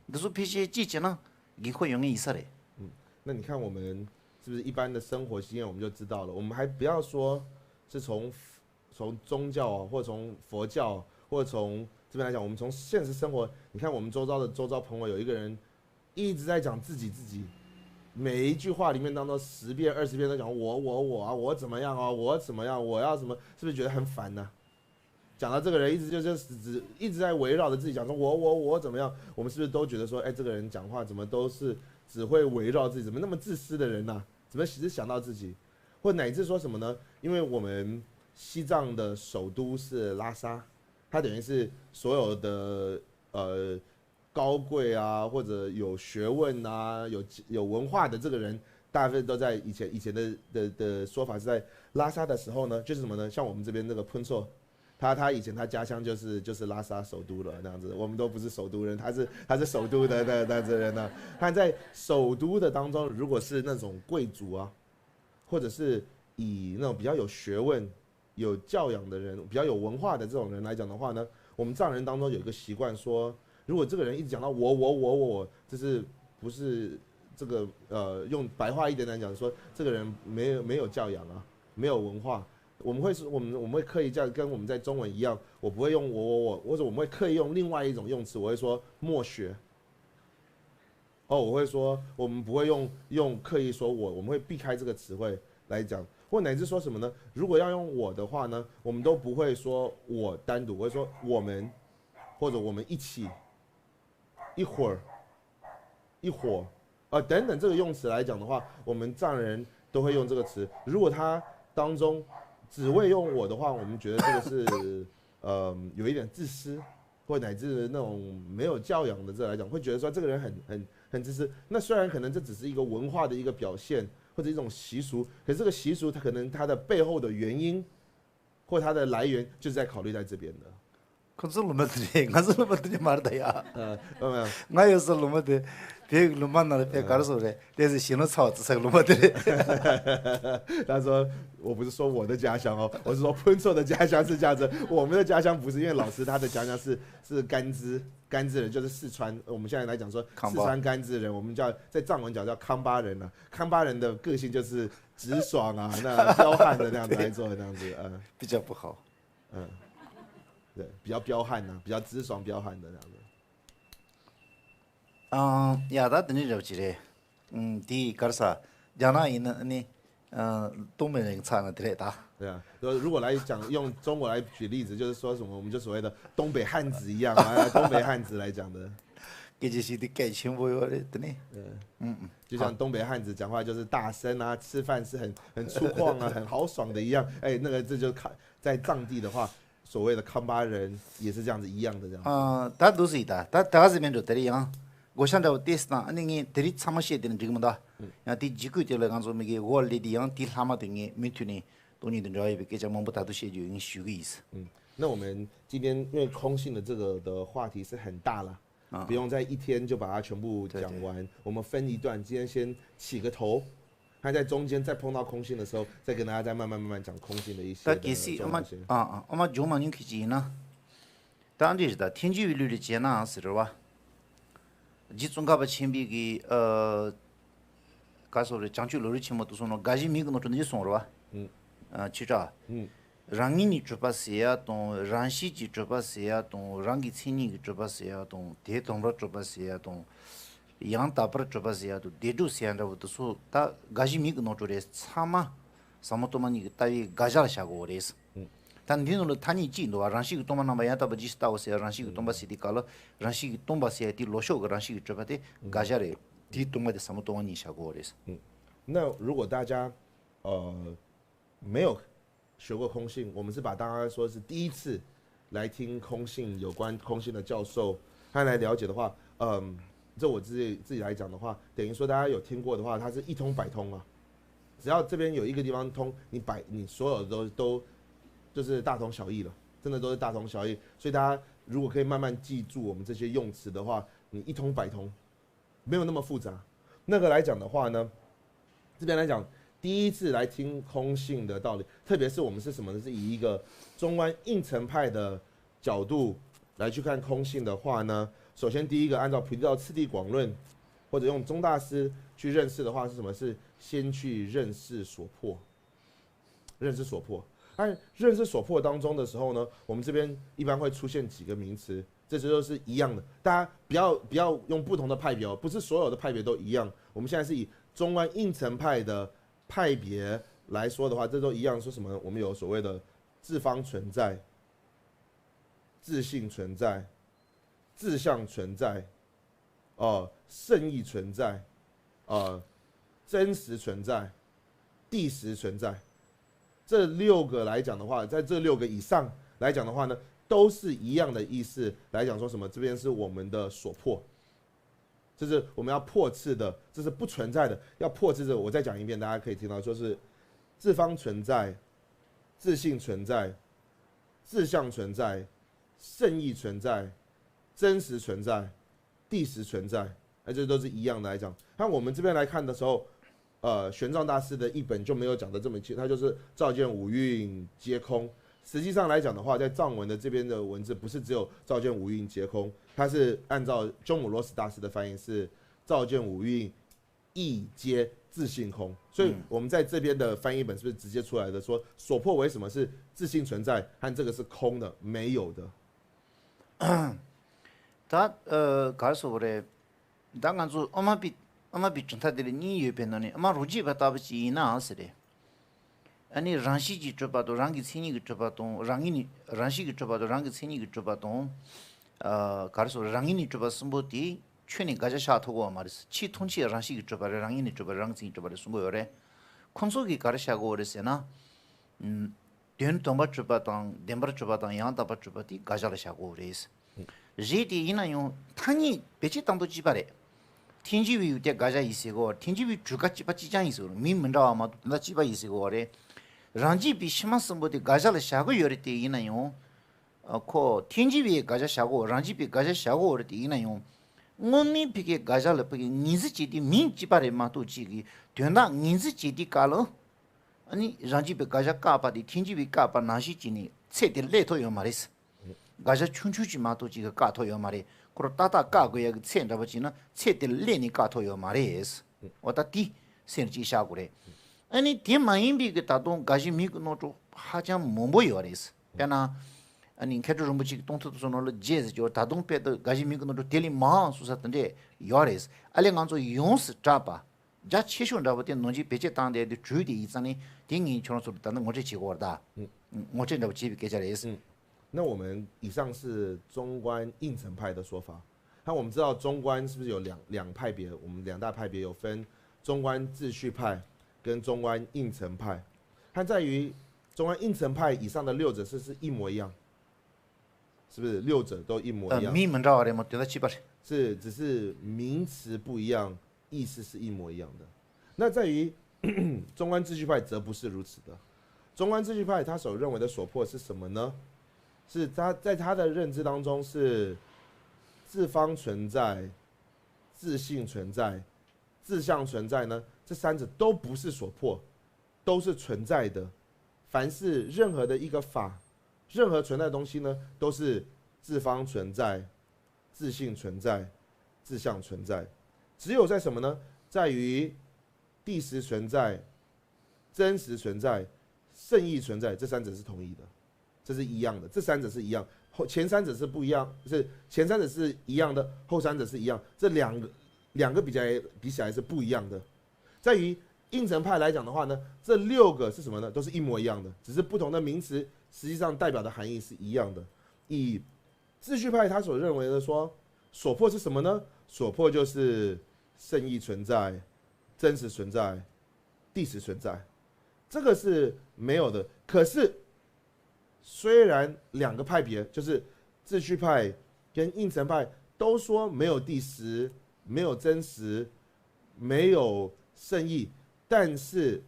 都是这些季节呢，你会容易意识嘞。那你看我们是不是一般的生活经验，我们就知道了。我们还不要说是从宗教啊，或者从佛教，或者从这边来讲，我们从现实生活，你看我们周遭朋友有一个人一直在讲自己，每一句话里面当中10遍20遍都讲我啊，我怎么样啊，我怎么样，我要什么，是不是觉得很烦呢？讲到这个人一直只一直在围绕着自己讲说我怎么样，我们是不是都觉得说，哎，这个人讲话怎么都是只会围绕自己，怎么那么自私的人呢、怎么只想到自己，或乃至说什么呢？因为我们西藏的首都是拉萨，它等于是所有的高贵啊，或者有学问啊，有文化的这个人，大部分都在以前的说法是在拉萨的时候呢，就是什么呢？像我们这边那个喷错。他以前他家乡就是拉萨首都了那样子，我们都不是首都人，他是首都的那这人呢。他在首都的当中，如果是那种贵族啊，或者是以那种比较有学问、有教养的人、比较有文化的这种人来讲的话呢，我们藏人当中有一个习惯说，如果这个人一直讲到我，这是不是这个用白话一点来讲说，这个人没有教养啊，没有文化。我们会刻意这样，跟我们在中文一样，我不会用我，或者我们会刻意用另外一种用词，我会说默学。我会说我们不会用刻意说我们会避开这个词汇来讲，或乃至说什么呢？如果要用我的话呢，我们都不会说我单独，我会说我们，或者我们一起，一伙等等这个用词来讲的话，我们藏人都会用这个词。如果它当中只会用我的话，我们觉得这个是有一点自私，或乃至那种没有教养的这来讲，会觉得说这个人很自私。那虽然可能这只是一个文化的一个表现，或者一种习俗，可是这个习俗它可能它的背后的原因，或它的来源，就是在考虑在这边的。可是놈들이 가서 놈들이 말다야. 어, 나여서 놈들 백 놈만나를 백 가르서 그래. 그래서 신호 차왔어 놈들이. 他说：“我不是说我的家乡哦，我是说喷错的家乡是这样子。我们的家乡不是，因为老师他的家乡是甘孜人，就是四川。我们现在来讲说四川甘孜人，我们叫在藏文叫康巴人啊。康巴人的个性就是直爽啊，那彪悍的那样子来做，那样子，比较不好。对，比较彪悍呐，比较直爽彪悍的那样子。야다 드니 잡지래. 디 가르사 자나 있는 니东北人唱的对的。对啊，如果来讲用中国来举例子，就是说什么我们就所谓的东北汉子一样啊，东北汉子来讲的。这就是的感情不有的呢。就像东北汉子讲话就是大声啊，吃饭是很粗犷啊，很豪爽的一样。哎，那个这就在藏地的话。所谓的康巴人也是这样子一样的这样。다 도시다. 다 다가지면도 데리야. 고산다고 테스나 아니 데리 참마시에 되는 지금다. 야, 디 지구들에 간서 미게 월리디양 딜하마 등에 미투니 돈이 드라이 비게 자몽부터 도시에 유인 수가 있어. 那我们今天因为空性的这个的话题是很大了，不用在一天就把它全部讲完。我们分一段，今天先起个头。他在中间再碰到空性的时候，再跟大家再慢慢讲空性的一些的重要性。아마 조만님 기지나. 단지다天지위律节那是吧？지중가바 쳔비기 가서를 장출로를 치모도 손으로 가지 미그노 좀 있어라. 치자. 랑이니 좁았어야 또 란시지 좁았어야 또 랑기 친이 좁았어야 또 대동로 좁았어야 또 yang tapar chobasya to dedu sianda to so ta gajimi no tores sama samotomani tawi gajal shago ores tan dinu tani ji no ranshi to mana ya ta baji sta ose ranshi to ba sidi kala ranshi to ba se ti losho ranshi chobate gajare ti to ma de samotomani shago ores 那如果大家没有学过空性，我们是把大家说是第一次来听空性有关空性的教授，他来了解的话，这我自己来讲的话，等于说大家有听过的话，它是一通百通啊。只要这边有一个地方通，你所有的都就是大同小异了，真的都是大同小异。所以大家如果可以慢慢记住我们这些用词的话，你一通百通，没有那么复杂。那个来讲的话呢，这边来讲，第一次来听空性的道理，特别是我们是什么呢？是以一个中观应成派的角度来去看空性的话呢？首先，第一个，按照《菩提道次第广论》，或者用宗大师去认识的话，是什么？是先去认识所破，认识所破。按认识所破当中的时候呢，我们这边一般会出现几个名词，这些都是一样的。大家不要用不同的派别哦，不是所有的派别都一样。我们现在是以中观应成派的派别来说的话，这都一样。说什么呢？我们有所谓的自方存在，自性存在、自相存在、圣意存在、真实存在、第实存在。这6个来讲的话，在这6个以上来讲的话呢，都是一样的意思来讲说什么？这边是我们的所破，这是我们要破斥的，这是不存在的，要破斥的。我再讲一遍，大家可以听到，就是自方存在、自性存在、自相存在、圣意存在、真实存在、第实存在，这都是一样的来讲。那我们这边来看的时候，玄奘大师的译本就没有讲的这么清，他就是照见五蕴皆空。实际上来讲的话，在藏文的这边的文字不是只有照见五蕴皆空，它是按照鸠摩罗什大师的翻译是照见五蕴亦皆自性空。所以我们在这边的翻译本是不是直接出来的说所破为什么是自性存在和这个是空的没有的？다 가서 그래 당간주 엄마비 전타들이 니 옆에는 엄마 로지 바다비지 나스래 아니 랑시지 줘봐도 랑기 신이 줘봐도 랑이니 랑시기 줘봐도 랑기 신이 줘봐도 가서 랑이니 줘봐 숨보디 최니 가자 샤토고 말이스 치 통치 랑시기 줘봐 랑이니 줘봐 랑신 줘봐 숨고요래 콘소기 가르샤고 그랬으나 된 동바 줘봐도 덴바 줘봐도 양다바 줘봐디 가자를 샤고 그랬어 제디 이나요 탄이 배치 땅도 지바래 틴지위 때 가자 있으고 틴지위 주가 지바지장 있어 민문다 아마 나 지바 있으고 그래 란지비 심한선보디 가자를 샤고 요리 때 이나요 코 틴지위에 가자 샤고 란지비 가자 샤고 그래 때 이나요 응미 비게 가자를 비게 니즈지디 민 지바래 마도 지기 되나 니즈지디 깔어 아니 란지비 가자 까바디 틴지위 까바 나시지니 세들 레토요 말이스 가자 춘추지 마도 지가 까토요 말이 그러 따다 까고야 센다버지나 세들 레니 까토요 말이스 어다디 센지샤 그래 아니 디마인비 그 다동 가지 미그노조 하장 뭐뭐요레스 야나 아니 캐주름 부지 동토도 손을 제즈 저 다동 빼도 가지 미그노조 델리 마 수사던데 요레스 알랭안조 용스 잡아 자 치숑다버데 논지 베제 땅데 주디 이상이 딩이 처럼서다는 거지 지고다 뭐진다 집이 계절에스 那我们以上是中观应成派的说法。那我们知道中观是不是有两派别？我们2大派别有分中观秩序派跟中观应成派。它在于中观应成派以上的6者是一模一样，是不是6者都一模一样？是，只是名词不一样，意思是一模一样的。那在于中观秩序派则不是如此的。中观秩序派他所认为的所破是什么呢？是他在他的认知当中是自方存在、自性存在、自相存在呢？这3者都不是所破，都是存在的。凡是任何的一个法，任何存在的东西呢，都是自方存在、自性存在、自相存在。只有在什么呢？在于第实存在、真实存在、圣意存在，这3者是同一的。这是一样的，这3者是一样，前3者是不一样，是前3者是一样的，后3者是一样，这两个比起来是不一样的。在于应成派来讲的话呢，这6个是什么呢？都是一模一样的，只是不同的名词，实际上代表的含义是一样的。以秩序派他所认为的说，所破是什么呢？所破就是圣意存在、真实存在、第实存在，这个是没有的。可是虽然2个派别，就是秩序派跟应成派都说没有第实、没有真实、没有圣意，但是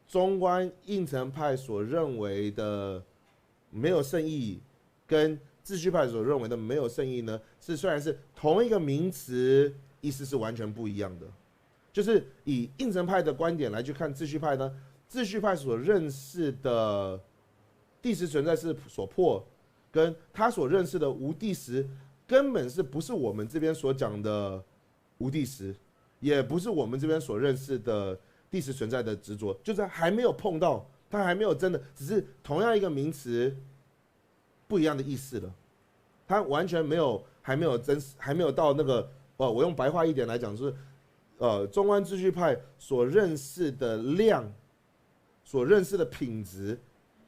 中观应成派所认为的没有圣意，跟秩序派所认为的没有圣意呢，虽然是同一个名词，意思是完全不一样的。就是以应成派的观点来去看秩序派呢，秩序派所认识的第实存在是所破，跟他所认识的无第实，根本是不是我们这边所讲的无第实，也不是我们这边所认识的第实存在的执着，就是还没有碰到，他还没有真的，只是同样一个名词，不一样的意思了，他完全没有，还没有真实，还没有到那个，我用白话一点来讲，就是中观秩序派所认识的量，所认识的品质。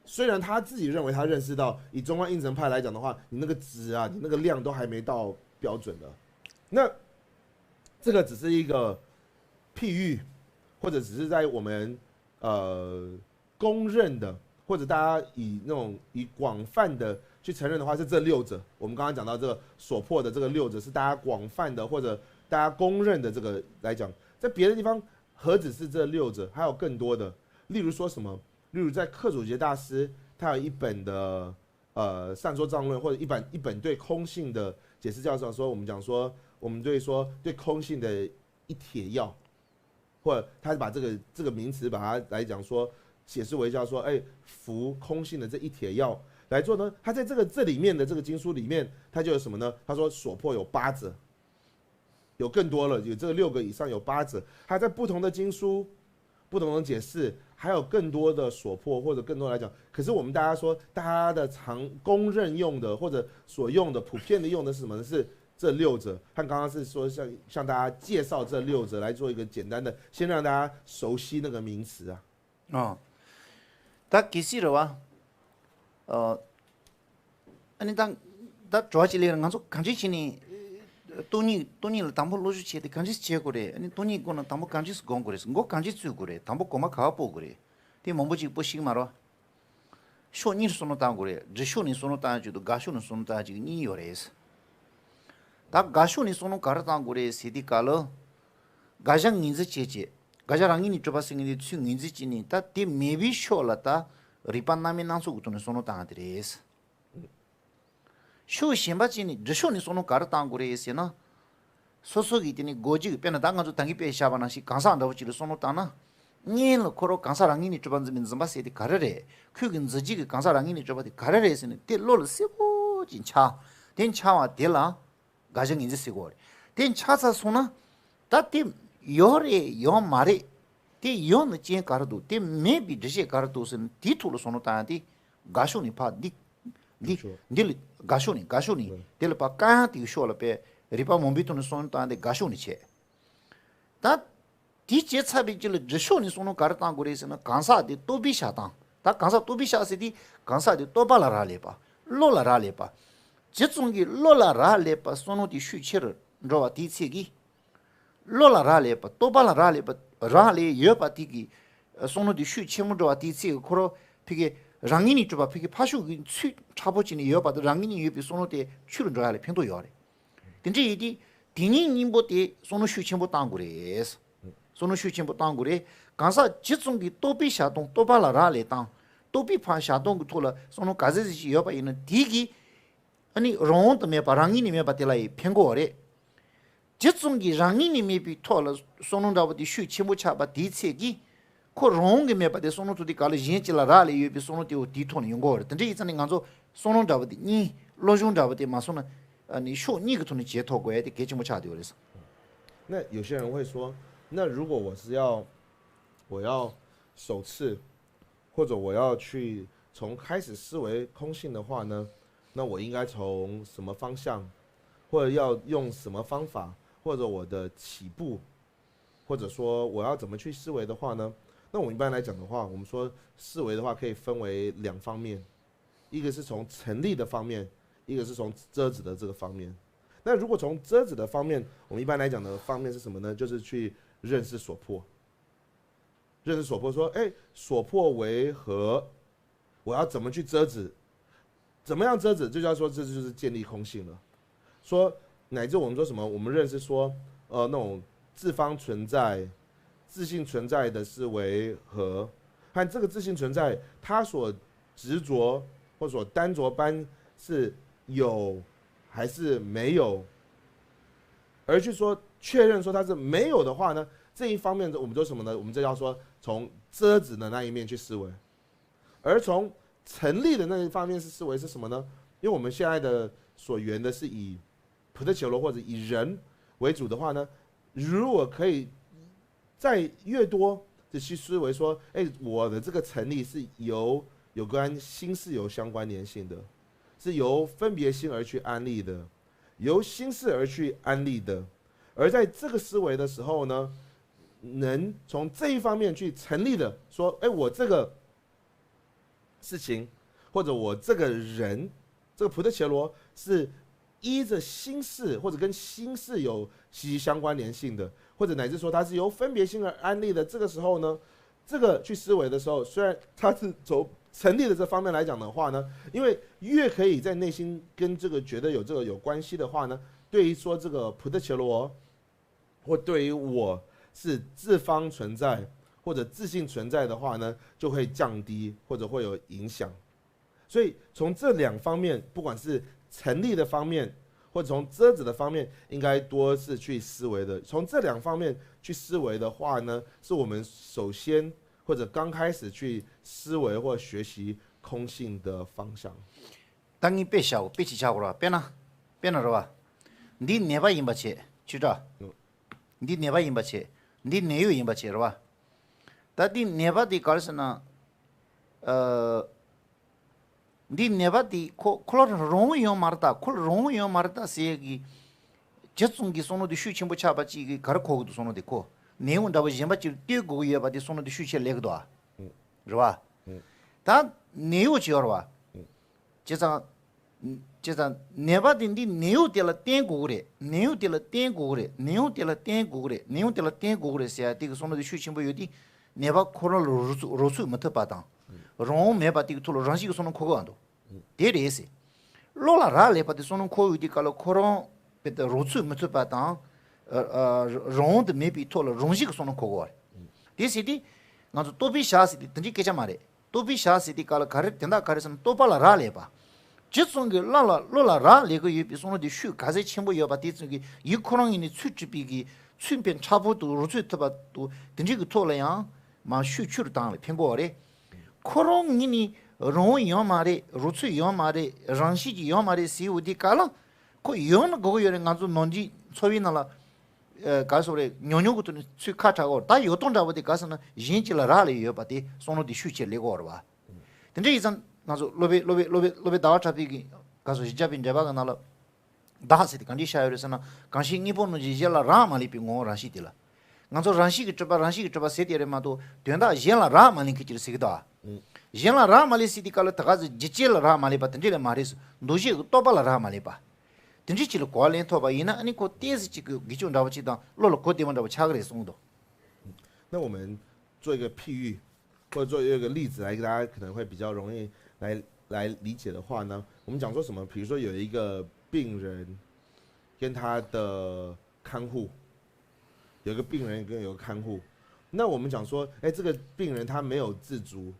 虽然他自己认为他认识到，以中观应成派来讲的话，你那个值啊，你那个量都还没到标准的，那这个只是一个譬喻，或者只是在我们公认的，或者大家以广泛的去承认的话，是这六者。我们刚刚讲到这个所破的这个六者，是大家广泛的或者大家公认的这个来讲，在别的地方何止是这六者，还有更多的。例如说什么？例如在克祖杰大师，他有一本的善说藏论，或者一本对空性的解释教授说，我们讲说，我们对空性的一帖要，或者他把这个名词把它来讲说解释为叫说，服空性的这一帖要来做呢，他在这里面的这个经书里面，他就有什么呢？他说所破有8者，有更多了，有这个6个以上有8者，他在不同的经书、不同的解释，还有更多的所破或者更多来讲。可是我们大家说，大家的公认用的或者所用的普遍的用的是什么呢？是这6者。他刚刚是说向大家介绍这6者来做一个简单的，先让大家熟悉那个名词啊。其实的话，아니 다 좋아지려는 간소 간지치니 돈이 담보 로주치에 간지치 제고래 아니 돈이 이거는 담보 간지스 건 그래서 거 간지스 그래 담보 고마 가보 그래 대 몸보지 보시기 말아 쇼니 손노 당 그래 저쇼니 손노 당지도 가쇼니 손노 당지 니 요래스 다 가쇼니 손노 가르당 그래 시디 칼로 가장 인지 제제 가자랑이니 좁아생이 층 인지지니 다대 메비 쇼라다 리판나미 난소 우토네 손노 당드레스 쇼 심바지니 저쇼니 손노 가르당 그래스나 소소기티니 고지 페나 당가조 당기 페샤바나시 간사한다고 지르 손노 따나 니는 코로 간사랑이니 좁아지면 좀바세디 가르래 그긴 저지기 간사랑이니 좁아디 가르래스는 딜로를 쓰고 진차 된 차와 딜라 가정 인지 쓰고 된 차사 손나 다티 요레 요 말에 티 요는 진 가르도 티 메비 드시 가르도선 디토로 손노 따디 가쇼니 파디 딜 가쇼니 딜 파까티 쇼라페 리파 몽비토는 손 따데 가쇼니 다 디제 차비질 저쇼니 손노 가르탄 고레스나 간사디 또비샤탄 다 간사 또비샤시디 간사디 또발라라레바 로라라레바 제종기 로라라레바 손노디 슈치르 로와 디치기 로라라레바 또발라라레바 라레 여바티기 손노디 슈치무로와 디치 코로 피게 랑인이 좀 앞에 파슈기 차보지니 여바도 랑인이 여비 손노데 추르 줘야 편도 요래 근데 이디 디니님보데 손노 슈치모 땅고레스 손노 슈치모 땅고레 간사 지종기 또비샤동 또발라라레 땅 또비파샤동 토라 손노 가제지 여바 있는 디기 아니 롱도메 바랑이니메 바텔라이 편고래 지종기 랑인이메 비 토라 손노다보디 슈치모 차바 디체기 코 롱게 메바데 소노투디 칼 진치라라레 유비 소노티 오티톤 용고르 근데 이전에 간조 소노다바디 니 로존다바디 마소나 아니 쇼 니가 돈이 제토고에 데 게지 못 차디오 그래서 那有些人会说，那如果我要首次，或者我要去从开始思维空性的话呢，那我应该从什么方向，或者要用什么方法，或者我的起步，或者说我要怎么去思维的话呢？那我们一般来讲的话，我们说思维的话可以分为2方面，一个是从成立的方面，一个是从遮止的这个方面。那如果从遮止的方面，我们一般来讲的方面是什么呢？就是去认识所破，认识所破，说，所破为何？我要怎么去遮止？怎么样遮止？就叫说这就是建立空性了。说乃至我们说什么？我们认识说，那种自方存在。自性存在的是为何？和这个自性存在，它所执着或所单着般是有还是没有？而去说确认说它是没有的话呢，这一方面我们说什么呢？我们这要说从遮止的那一面去思维，而从成立的那一方面是思维是什么呢？因为我们现在的所缘的是以普特伽罗或者以人为主的话呢，如果可以。再越多的去思维说，我的这个成立是有关心事有相关联性的，是由分别心而去安立的，由心事而去安立的。而在这个思维的时候呢，能从这一方面去成立的说，我这个事情，或者我这个人，这个普特伽罗是依着心事或者跟心事有息息相关联性的，或者乃至说它是由分别心而安立的。这个时候呢，这个去思维的时候，虽然它是从成立的这方面来讲的话呢，因为越可以在内心跟这个觉得有这个有关系的话呢，对于说这个普特伽罗，或对于我是自方存在或者自性存在的话呢，就会降低或者会有影响。所以从这两方面，不管是成立的方面，或者从遮止的方面，应该多是去思维的。从这两方面去思维的话呢，是我们首先或者刚开始去思维或学习空性的方向。当你别笑，别去笑了，别了是吧？你哪把赢不起，去着？你哪把赢不起？你哪有赢不起是吧？但你哪把的搞的是呢？你哪把的可能容易用马达，可能容易用马达是个，这种的说的需求不差吧？这个搞的可都说的可，内容这不赢不起，第二个月把的说的需求来个多，是吧？但内容就是吧？这张。就是内把的你内容的了点过来，内容的了点过来，内容的了点过来，内容的了点过来些，这个说的需求不有的，内把可能如此没特巴当，容没把这个拖了，让些个说的可干多，这类些，老了然来把的说的可有的搞了可能别的如此没特巴当，容的没比拖了，容些个说的可干，这些的，俺说多比下些的，等于给讲嘛的，多比下些的搞了开始，等到开始什么多把了然来吧。这种个拉拉那个有比说的书，刚才全部要把这种个有可能你出这边个随便差不多如此他把都等这个拖了样，嘛书去了当了苹果嘞，可能你容易用嘛的，如此用嘛的，让西就用嘛的，是有的干了，可用那个有人俺就弄的所谓那了，干说嘞，牛牛个都去看查过，但有东家我的干什呢？引起了拉了要把的说的书去来过了吧？等这一阵。那就罗别打差别个，告诉这边这边个那了，打死的，刚才下游的是呢，刚才日本的这些了，让嘛里比我让西的了，俺说让西个这边谁的人嘛都，对那人了让嘛里去就是个多，人了让嘛里是的，搞了大家是直接了让嘛里吧，等这个嘛里是，东西多把了让嘛里吧，等这起了过年头吧，因那你过电视这个，你就让我知道，落了过地方让我掐个来送的。那我们做一个譬喻，或者做一个例子来给大家可能会比较容易。来理解的话呢，我们讲说什么？比如说有一个病人跟他的看护，有一个病人跟有个看护，那我们讲说，这个病人他没有自足，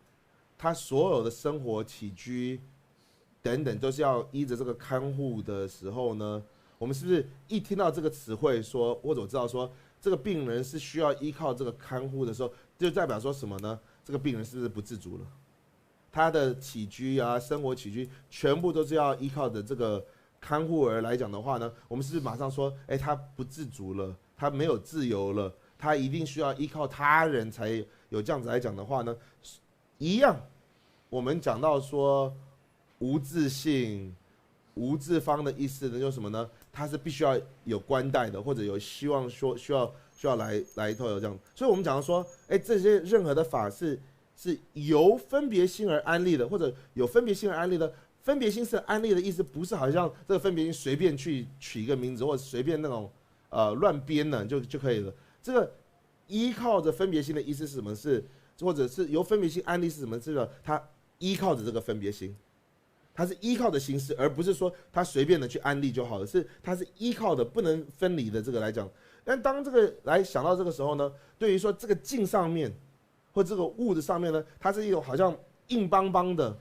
他所有的生活起居等等都是要依着这个看护的时候呢，我们是不是一听到这个词汇说，或者我知道说这个病人是需要依靠这个看护的时候，就代表说什么呢？这个病人是不是不自足了？他的起居啊，生活起居全部都是要依靠着这个看护儿来讲的话呢，我们是不是马上说，他不自足了，他没有自由了，他一定需要依靠他人才有这样子来讲的话呢？一样，我们讲到说无自性、无自方的意思呢，就是什么呢？他是必须要有关带的，或者有希望说需要来头有这样，所以我们讲到说，这些任何的法是由分别心而安立的，或者有分别心而安立的。分别心是安立的意思，不是好像这个分别心随便去取一个名字，或者随便那种乱编呢就可以了。这个依靠着分别心的意思是什么？是或者是由分别心安立是什么？是它依靠着这个分别心，它是依靠的心事，而不是说它随便的去安立就好了。是它是依靠的不能分离的这个来讲。但当这个来想到这个时候呢，对于说这个境上面。或这个物的上面呢，它是一种好像硬邦邦的，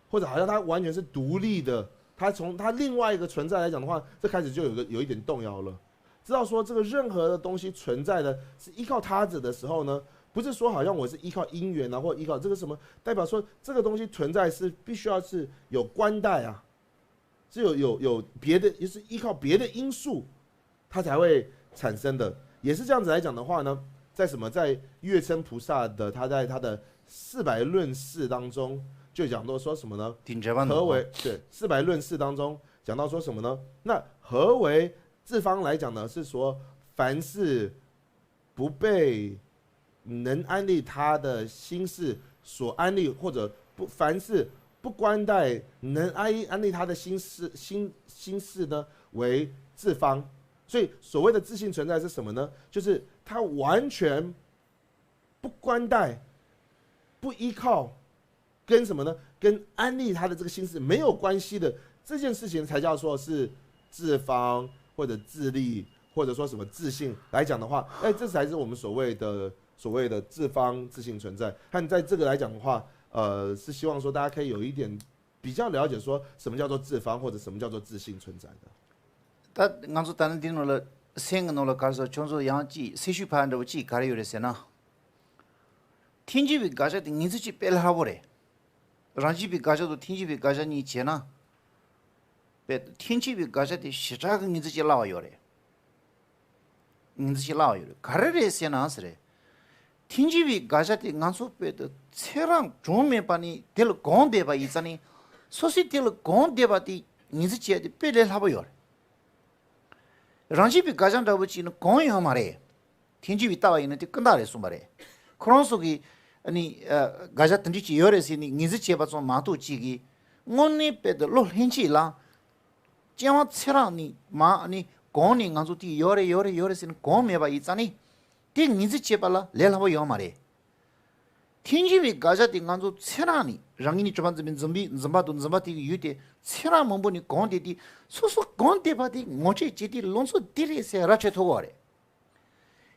或者好像它完全是独立的。它从它另外一个存在来讲的话，这开始就有一点动摇了。知道说这个任何的东西存在的是依靠他者的时候呢，不是说好像我是依靠因缘啊，或依靠这个什么，代表说这个东西存在是必须要是有关带啊，是有别的，也是依靠别的因素，它才会产生的。也是这样子来讲的话呢。在什么？在月称菩萨的他在他的400论释当中就讲到说什么呢？何为对400论释当中讲到说什么呢？那何为自方来讲呢？是说凡是不被能安立他的心事所安立，或者凡是不关待能安利他的心事呢为自方。所以所谓的自性存在是什么呢？就是他完全不关待、不依靠，跟什么呢？跟安利他的这个心事没有关系的这件事情，才叫做是自方或者自利，或者说什么自性来讲的话，这才是我们所谓的自方自性存在。和在这个来讲的话，是希望说大家可以有一点比较了解，说什么叫做自方，或者什么叫做自性存在的。다 nganzo tanan dino la seng no la karso chonzo yang ji seshu phan do ji gare yore sena tinji bi gaja de ngizu ji pel habore ranji bi gaja do tinji bi gaja ni chena be tinji bi gaja de shija ga ngizu ji lawa yore ngizu ji lawa yore gare re sena sre tinji bi gaja de nganzo pe de cerang jome pani del gon de ba izani sosi del gon de ba di ngizu ji de pel habo yore 랑지비 가장 잡으치는 공연 말에天지비 따와 있는데 끝나래 수 말에 그런 속이 아니 가자 던지치 열에서니 니즈치 봐서 마도 지기 온니 빼도 로 현지라 짱아 체라니 마 아니 공니 간소티 열에서는 공매봐 있잖니 띵 니즈치 봐라 레라보 요 말에天지비 가자 띵 간소 체라니 랑이니 좀반즈민 좀바도 좀바티 유테 체라 몸보니 공데디 소소 공데바디 모체 지디 론소 디리세 라체 토고래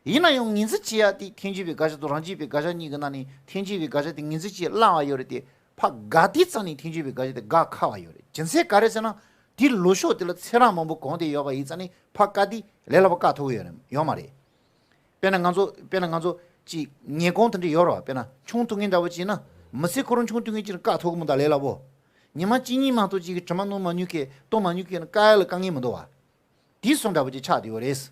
이나용 인스치야디天지비 가자도 랑지비 가자니 그나니天지비 가자디 인스치 라와 요르디 파 가디츠니天지비 가자디 가 카와 요르 전세 가레서나 디 로쇼 딜 체라 몸보 공데 요바 이자니 파 가디 레라바 가 토고요 요 말이 빼는 간소 지 녀공던데 요러 빼나 총통인다고 지나 뭐세 그런 총통이지는 까 토고면 다 레라보 니마 찌니마 또 지금 저만 너무 많이게 또 많이게는 까일 강이면 도와 디송다부지 차디 오레스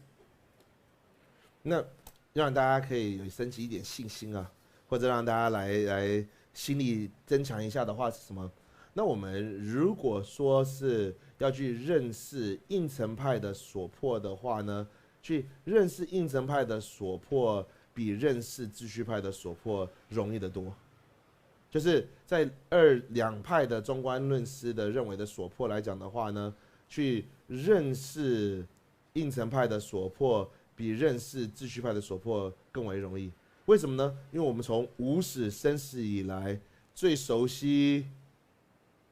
那让大家可以升级一点信心啊，或者让大家来心力增强一下的话是什么？那我们如果说是要去认识应成派的所迫的话呢，去认识应成派的所迫比认识秩序派的所迫容易得多。就是在两派的中观论师的认为的所迫来讲的话呢，去认识应成派的所迫比认识秩序派的所迫更为容易。为什么呢？因为我们从无始生世以来最熟悉、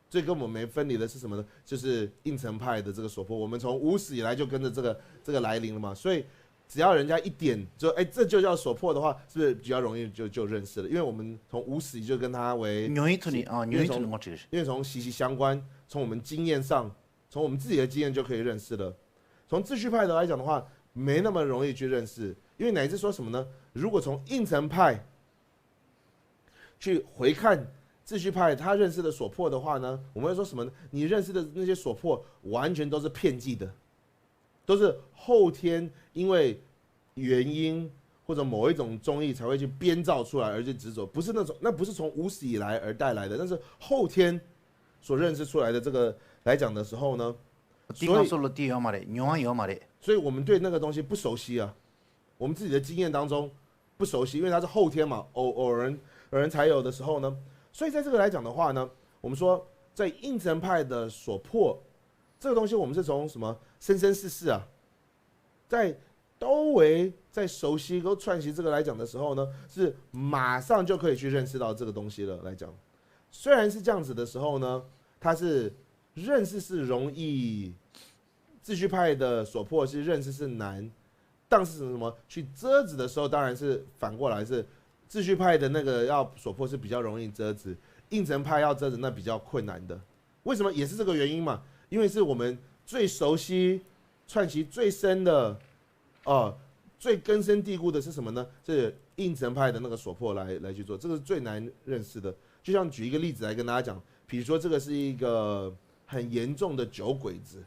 最跟我们没分离的是什么呢？就是应成派的这个所迫。我们从无始以来就跟着这个来临了嘛，所以只要人家一点就这就叫所迫的话，是不是比较容易就认识了？因为我们从无始就跟他为因为从息息相关，从我们经验上，从我们自己的经验就可以认识了。从秩序派的来讲的话，没那么容易去认识，因为乃至说什么呢？如果从应成派去回看秩序派他认识的所迫的话呢，我们会说什么呢？你认识的那些所迫完全都是骗剂的。都是后天因为原因或者某一种综艺才会去编造出来而去执着，不是那不是从无始以来而带来的，但是后天所认识出来的这个来讲的时候呢，所以我们对那个东西不熟悉啊，我们自己的经验当中不熟悉，因为它是后天嘛，偶然才有的时候呢，所以在这个来讲的话呢，我们说在应成派的所迫这个东西，我们是从什么生生世世啊，在都为在熟悉跟串习这个来讲的时候呢，是马上就可以去认识到这个东西了来讲。虽然是这样子的时候呢，它是认识是容易，秩序派的所迫是认识是难，但是什么去遮止的时候，当然是反过来是秩序派的那个要所迫是比较容易遮止，应成派要遮止那比较困难的。为什么？也是这个原因嘛，因为是我们最熟悉、串习最深的，最根深蒂固的是什么呢？是应成派的那个所迫来去做，这个是最难认识的。就像举一个例子来跟大家讲，比如说这个是一个很严重的酒鬼子，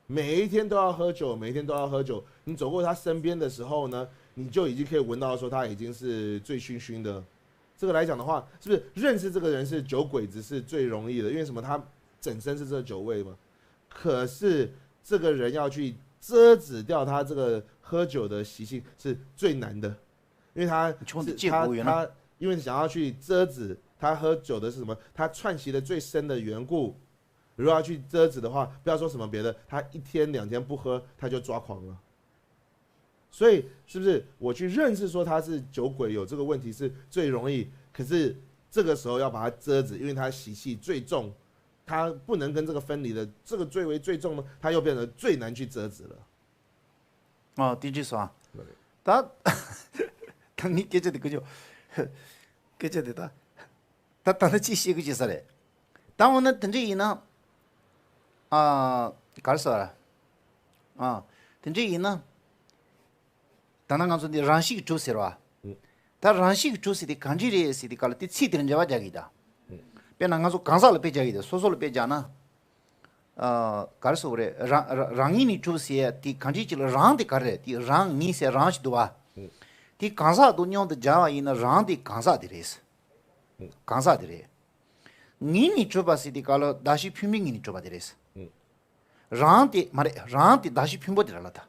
每一天都要喝酒，每一天都要喝酒。你走过他身边的时候呢，你就已经可以闻到说他已经是醉醺醺的。这个来讲的话，是不是认识这个人是酒鬼子是最容易的？因为什么？他整身是这个酒味嘛。可是这个人要去遮止掉他这个喝酒的习性是最难的，因为他因为想要去遮止他喝酒的是什么？他串习的最深的缘故。如果要去遮止的话，不要说什么别的，他1天2天不喝，他就抓狂了。所以是不是我去认识说他是酒鬼有这个问题是最容易？可是这个时候要把它遮止，因为他习气最重，他不能跟这个分离的，这个最为最重呢，他又变得最难去遮止了。哦，的确是啊。他当你给这的个就，给这的他当他去写个就是嘞。当我呢等这一呢，搞啥了？等这一呢，当他讲说的让西做事吧，他让西做事的感觉的是的，搞了的气的人家话讲的，别人讲说讲啥了别讲的，说了别讲呢。搞啥嘞？让你做事的感觉就是让的搞的，的让你是让西多吧？的讲啥都娘的讲话呢，让的讲啥的意思？讲啥的嘞？你做吧是的，搞了大西拼命你做吧的意思。让的嘛嘞，让的大西拼搏的了他。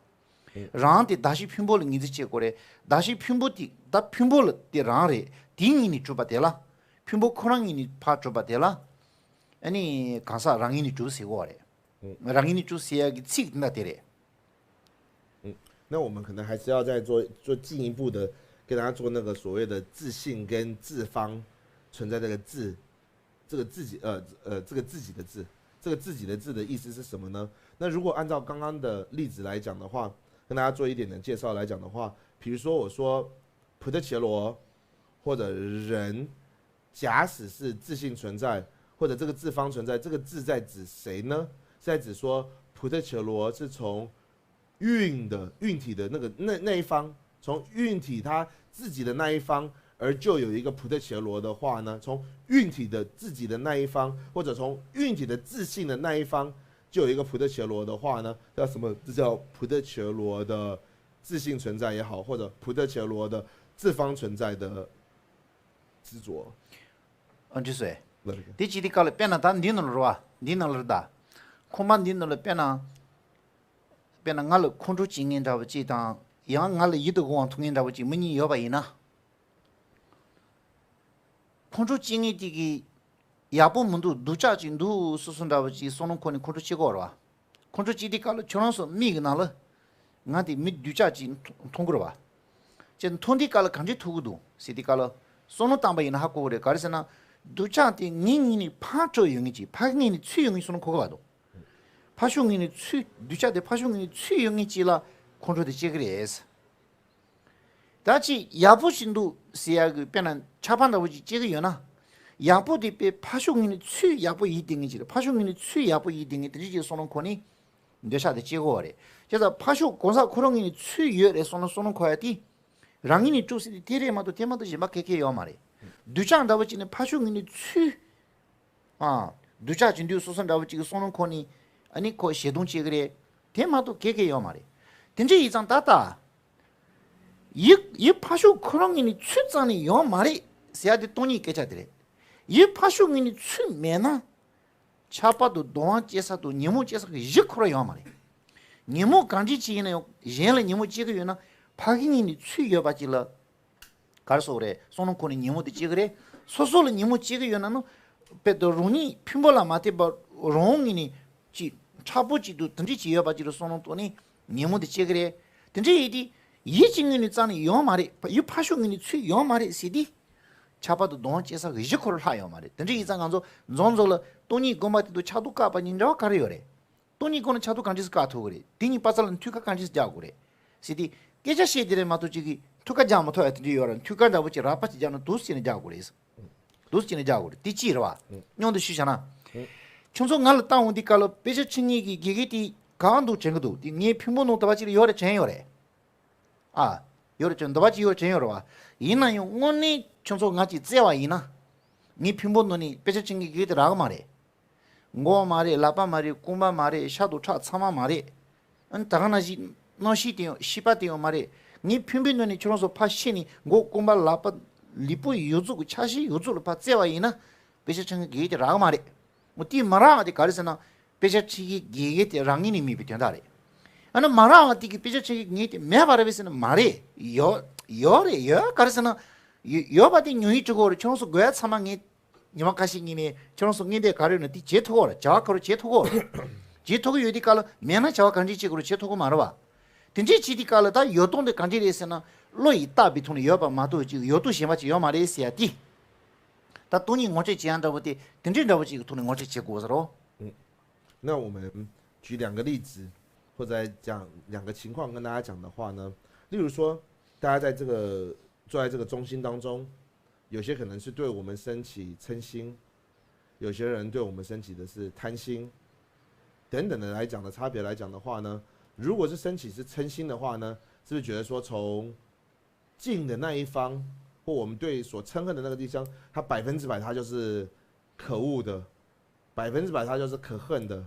让的大西拼搏了，你这结果嘞，大西拼搏的，他拼搏了的让嘞，第你做吧的了，拼搏可能你怕做吧的了，你讲啥让你做些我嘞，让你做些个气那的嘞。那我们可能还是要再做进一步的，跟大家做那个所谓的自信跟自方存在这个自，这个自己这个自己的自，这个自己的自的意思是什么呢？那如果按照刚刚的例子来讲的话，跟大家做一点点介绍来讲的话，比如说我说普特伽罗或者人，假使是自性存在，或者这个自方存在，这个自在指谁呢？是在指说普特伽罗是从运体的那一方，从运体它自己的那一方，而就有一个普特伽罗的话呢，从运体的自己的那一方，或者从运体的自性的那一方，就有一个普特伽罗的话呢，叫什么？这叫普特伽罗的自性存在也好，或者普特伽罗的自方存在的执着。就是，第几的搞了变了，他你弄了是吧？你弄了的，恐怕你弄了变了俺了控制经验着不记当，让俺了一度光通验着不记，没你要不然呢？控制经验这个。야부 문도 누짜지 누 수순다버지 소는 코니 콘트 치고라 콘트 지디 깔 저런서 미그나라 나디 미 누짜지 통그러봐 전 톤디 깔 간지 투구도 시디 깔 소는 담바이나 하고 그래 가르스나 누짜디 닝이니 파조 영이지 파기니 취영이 소는 거가 봐도 파슝이니 취 누짜데 파슝이니 취영이지라 콘트데 지그레스 다치 야부신도 시야그 변한 차반다버지 지그여나 야부디 배 파쇼인이 취 야부 2등이지. 파쇼인이 취 야부 2등이 드리지 소는 코니 뇌샤데 지고래. 그래서 파쇼 공사 코롱인이 취 열에 소는 코야디 랑인이 주시 디레마도 테마도 지막케케 요 말이. 두장 다버지는 파쇼인이 취 두자 진두 소선 다버지 소는 코니 아니 코 시동지 그래. 테마도 케케 요 말이. 된지 이장 따다. 이 파쇼 코롱인이 취장이 요 말이 세야디 돈이 깨자들이. 이 파쇼인이 취매나 차파도 동안 제사도 니모 제사가 이크로요 말이 니모 간지지네요 옌레 니모 지그요나 파긴이 취여 바질라 가르소 그래 소는 코니 니모도 지그래 소소를 니모 지그요나는 베도루니 핀볼라 마테바 롱이니 지 차부지도 든지 지여 바질로 소는 돈이 니모도 지그래 든지 이디 이 증인이 짠이 요 말이 이 파쇼인이 취여 말이 시디 차바도 동안에서 의식을 하여 말이. 근데 이상한서 존존을 돈이 고마티도 차도 까봐 ninja 가려래. 돈이 고는 차도 간지스 까토 그래. din이 빠살은 튀가 간지스 자고 그래. 시디 깨자시들에 마도 지기 튀가 자모 토야 뒤요는 튀가 잡지 라파지 자는 도스치는 자고 그래서. 도스치는 자고 그래. 뒤치러와. 뇽도 쉬잖아. 청소 날 땅운디 깔로 베저친이기 기기디 가안도 쟁거도 니 평범노 따바지 요래 쟁요래. 요래 쟁 따바지 요래 쟁요라. 이나요 오니 청소 같이 제와 이나 니 핀본노니 배쳐친기 기들라고 말해 고 말해 라파 말해 꾸마 말해 샤도 차 참아 말해 안 다가나지 너시디요 시바디요 말해 니 핀빈노니 저런서 파시니 고 꾸마 라파 리포 요주고 차시 요주로 파 제와 이나 배쳐친기 기들라고 말해 뭐디 말아디 가르스나 배쳐치기 기게 랑이니 미비된다래 아니 말아디 배쳐치기 기게 매바르비스는 말해 요래 가르스나 여바디 뉴이 쪽으로 청소 거야 사망이 니마 가시기니 저런 성인데 가려는 뒤 제토고 자와커로 제토고 제토고 요디 깔 메나 자와 간지 찍으로 제토고 말아 든지 지디 깔다 요동데 간지리에서나 로이 따비통이 여바 마도 지 요도 심하지 요 말이시야디 다 돈이 어째 지한다고디 든진다고지 돈이 어째 제고서로 那我们举2个例子，或者讲2个情况跟大家讲的话呢，例如说，大家在这个坐在这个中心当中，有些可能是对我们升起嗔心，有些人对我们升起的是贪心，等等的来讲的差别来讲的话呢，如果是升起是嗔心的话呢，是不是觉得说从敬的那一方，或我们对所憎恨的那个地方，它100%它就是可恶的，100%它就是可恨的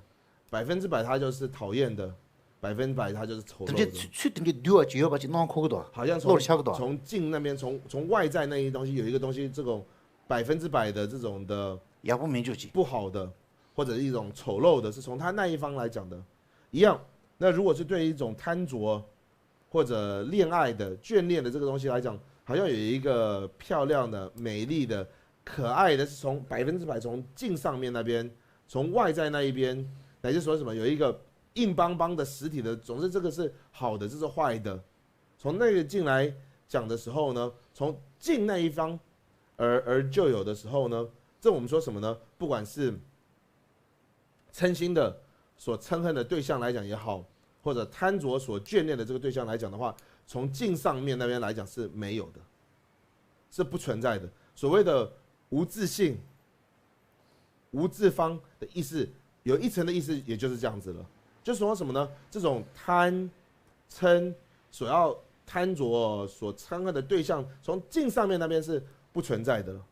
，100%它就是讨厌的，100%它就是丑陋的。 든지 뉘어 지어바지 너무 크거든 好像从境那边，从外在那一东西有一个东西，这种100%的这种的 야부 민주지 不好的，或者一种丑陋的，是从他那一方来讲的，一样。那如果是对一种贪着或者恋爱的眷恋的这个东西来讲，好像有一个漂亮的、美丽的、可爱的，是从100%从境上面那边，从外在那一边，乃至说什么有一个硬邦邦的实体的，总之这个是好的，这是坏的。从那个境来讲的时候呢，从境那一方而就有的时候呢，这我们说什么呢？不管是嗔心的所憎恨的对象来讲也好，或者贪着所眷恋的这个对象来讲的话，从境上面那边来讲是没有的，是不存在的。所谓的无自性、无自方的意思，有一层的意思，也就是这样子了。就是说什么呢？这种贪、嗔所要贪着所憎恨的对象，从境上面那边是不存在的了。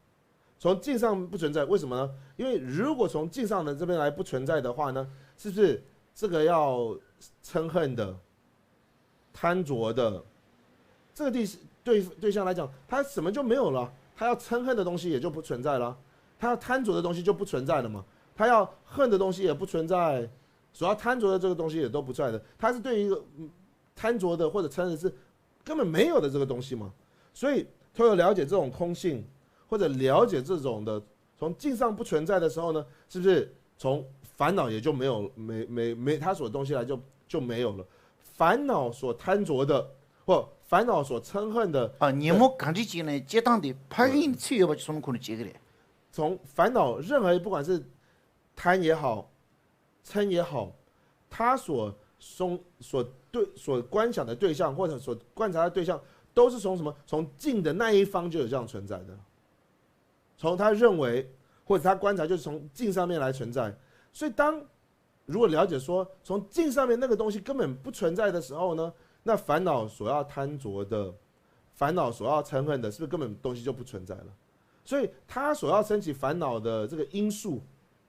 从境上不存在，为什么呢？因为如果从境上的这边来不存在的话呢，是不是这个要嗔恨的、贪着的这个对象来讲，他什么就没有了？他要嗔恨的东西也就不存在了，他要贪着的东西就不存在了嘛，他要恨的东西也不存在。所要贪着的这个东西也都不在的，它是对于一个贪着的或者嗔恨的是根本没有的这个东西嘛。所以，透过了解这种空性，或者了解这种的从境上不存在的时候呢，是不是从烦恼也就没有没它所东西来就没有了？烦恼所贪着的或烦恼所嗔恨的아 니모 간지지네 제당데 파긴 치여바지 손 코는 제그래 从烦恼任何不管是贪也好。嗔也好，他所观想的对象或者所观察的对象，都是从什么？从境的那一方就有这样存在的。从他认为或者他观察，就是从境上面来存在。所以如果了解说从境上面那个东西根本不存在的时候呢，那烦恼所要贪着的，烦恼所要嗔恨的，是不是根本东西就不存在了？所以他所要升起烦恼的这个因素，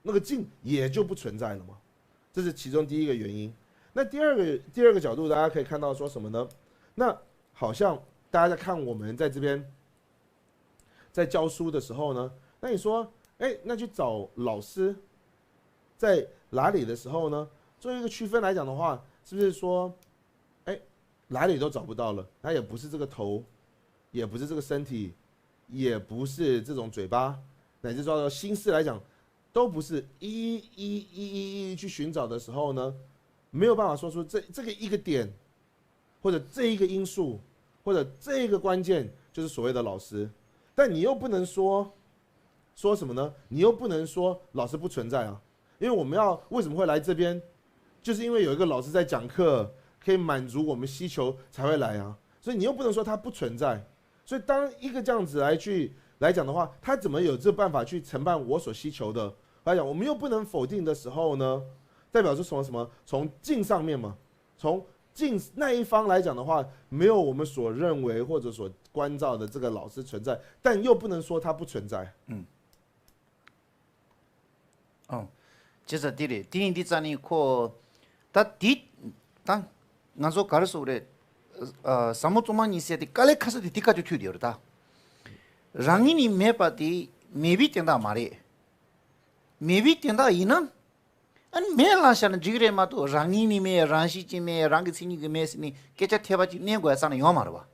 那个境也就不存在了嘛。这是其中第一个原因。那第二个角度，大家可以看到说什么呢？那好像大家在看我们在这边在教书的时候呢，那你说，那去找老师在哪里的时候呢？做一个区分来讲的话，是不是说，哪里都找不到了？它也不是这个头，也不是这个身体，也不是这种嘴巴，乃至说心思来讲。都不是一去寻找的时候呢，没有办法说出这个一个点，或者这一个因素，或者这一个关键，就是所谓的老师。但你又不能说什么呢？你又不能说老师不存在啊，因为我们为什么会来这边，就是因为有一个老师在讲课，可以满足我们需求才会来啊。所以你又不能说它不存在。所以当一个这样子来讲的话，他怎么有这办法去承办我所需求的？来讲，我们又不能否定的时候呢，代表是什么？从境上面嘛，从境那一方来讲的话，没有我们所认为或者所关照的这个老师存在，但又不能说它不存在。接着第一章코 당 나서 가르쳐 그래 사무토만 이세디 깔레카스디 디까지 튀어다 랑이니 메바디 메비 텐다 말이 메비 텐다 이는 아니 메라샤는 지그레마도 랑이니 메 란시지 메 랑기시니 메스니 깨차 태바지 내고야 사는 요 말아 봐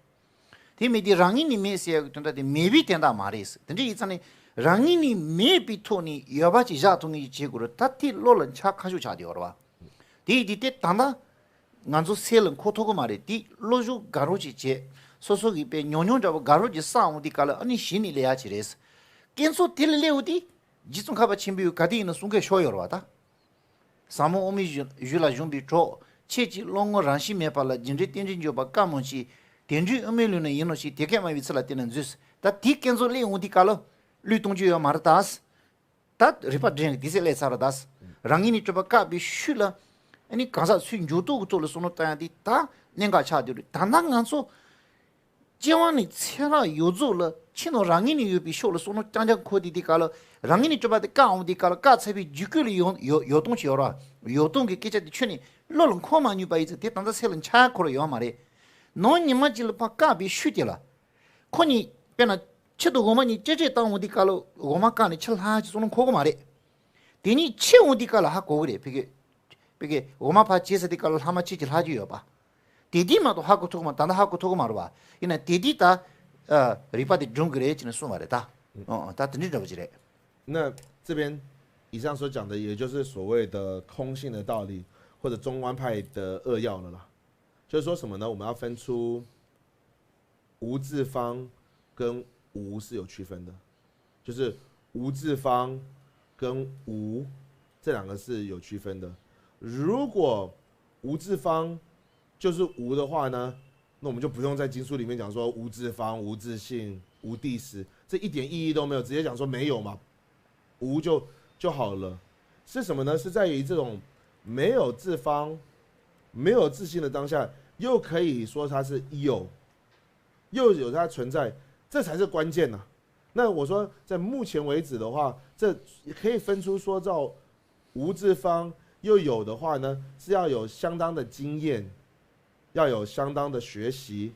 디메디 랑이니 메시야 텐다 메비 텐다 말이스 근데 이잖니 랑이니 메비토니 여바지 자통이 지구를 다티 롤은 차 가지고 자디어라 디디때 단다 간조 셀은 코토고 말이 디 로주 가로지 제 소속이 베 뇨뇨 잡고 가로지 싸움디 깔아 아니 신이 레야지레스 겐소 딜레우디 지송 가바 침비 가디는 순게 쇼여와다 사모 오미 줄라 준비 조 체지 롱어 란시 메팔라 진리 땡진 조바 까몬시 땡지 어멜르는 이노시 되게만 위슬라 때는 주스 다 디켄소 레우디 깔아 류동주여 마르다스 다 리파드링 디셀레 사라다스 랑이니 조바 까비 슈라 아니 가사 수인조도 돌을 손을 따야디 다 내가 차들이 단단한소 지원이 체라 요조了 치노 랑이니 유비 쇼를 손을 짱짱 코디디 깔아 랑이니 조바데 까운디 깔아 까체비 주글이 요东西 요라 요东西 끼자디 춘이 롤은 코만 유바이즈 대단다 셀은 차코로 요 말에 노니마질 파까비 슈디라 코니 베나 치도 고마니 제제 땅우디 깔아 고마까니 칠하지 손은 코고 말에 디니 치우디 깔아 하고 그래 베게 오마파 지에서디 깔아 하마치질 하지요 봐 디디마도 하고 토고만 단다 하고 토고 말어 봐 이나 디디다 리파디 중그레 지는 수말에다 다 듣는 저지래 那这边以上所讲的，也就是所谓的空性的道理，或者中观派的扼要了啦。就是说什么呢？我们要分出无字方跟无是有区分的，就是无字方跟无这两个是有区分的。如果无字方就是无的话呢，那我们就不用在经书里面讲说无字方、无字性、无地实，这一点意义都没有，直接讲说没有嘛，无就好了。是什么呢？是在于这种没有字方、没有字性的当下，又可以说它是有，又有它存在，这才是关键呐。那我说，在目前为止的话，这可以分出说到无字方又有的话呢，是要有相当的经验。要有相当的学习，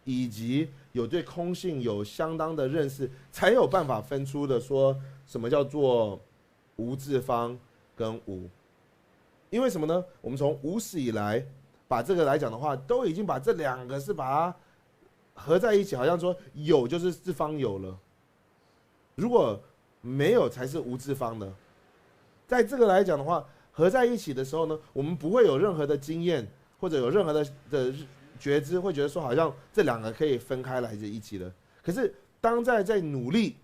以及有对空性有相当的认识，才有办法分出的说什么叫做无字方跟无。因为什么呢？我们从无始以来，把这个来讲的话，都已经把这两个是把它合在一起，好像说有就是字方有了，如果没有才是无字方的。在这个来讲的话，合在一起的时候呢，我们不会有任何的经验。或者有任何的觉知，会觉得说好像这两个可以分开来一起的。可是当在努力，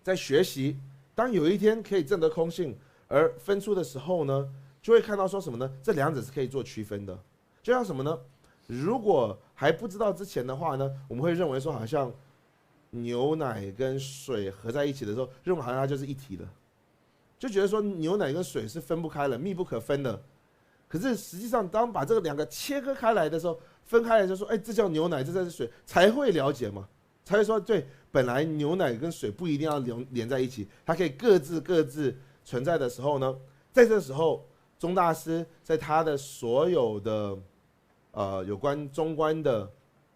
在学习，当有一天可以证得空性而分出的时候呢，就会看到说什么呢？这两者是可以做区分的。就像什么呢？如果还不知道之前的话呢，我们会认为说好像牛奶跟水合在一起的时候，认为好像它就是一体的，就觉得说牛奶跟水是分不开了，密不可分的。可是实际上，当把这个两个切割开来的时候，分开来就说，哎，这叫牛奶，这叫水，才会了解嘛，才会说，对，本来牛奶跟水不一定要连在一起，它可以各自存在的时候呢，在这时候，宗大师在他的所有的有关中观的，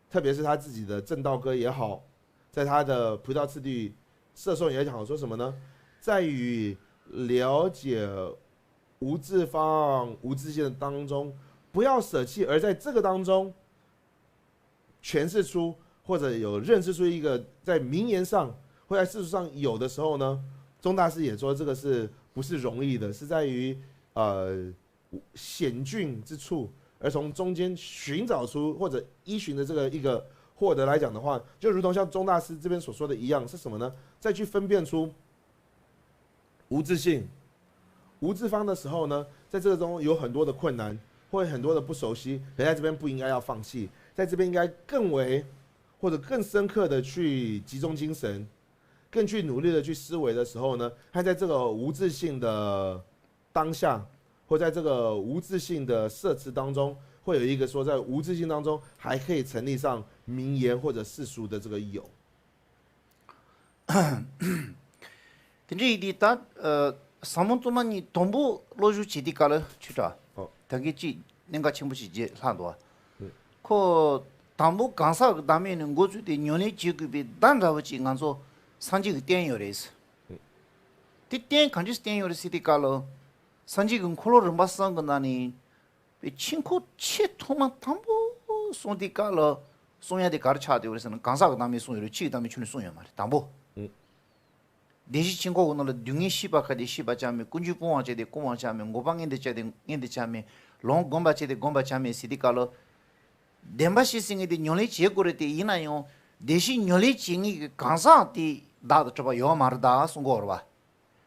特别是他自己的正道歌也好，在他的菩萨次第摄受也好，说什么呢？在于了解无字方、无字性的当中，不要舍弃，而在这个当中诠释出或者有认识出一个在名言上或在事实上有的时候呢，宗大师也说这个是不是容易的，是在于险峻之处，而从中间寻找出或者依循的这个一个获得来讲的话，就如同像宗大师这边所说的一样，是什么呢？再去分辨出无字性。无字方的时候呢，在这个中有很多的困难，或很多的不熟悉，可在这边不应该要放弃，在这边应该更为或者更深刻的去集中精神，更去努力的去思维的时候呢，看在这个无字性的当下，或在这个无字性的设置当中，会有一个说在无字性当中还可以成立上名言或者世俗的这个有。근데 이디 다 사문도만이 동부 로주 지디가를 추자. 당기지 내가 첨부시지 사도와. 그 담부 강사 그다음에는 고주대 년의 지급이 단자버지 간소 산지 땡요레스. 띠땡 간지 땡요레스 디가로 산지금 콜로를 맞선 건다니 친구 치토만 담부 손디가로 송야데 가르쳐야 돼 그래서는 강사가 담에 송여를 치 담에 주는 송야 말이야. 담보. 대시 친구 오늘 둥이 시바카데 시바자면 군주 공화제데 공화자면 고방인데 제데 인데 자면 롱 곰바체데 곰바자면 시디칼로 뎀바시싱이데 뇽리 지고르데 이나요 대시 뇽리 징이 강사티 다도 저 요 말다 송고르바.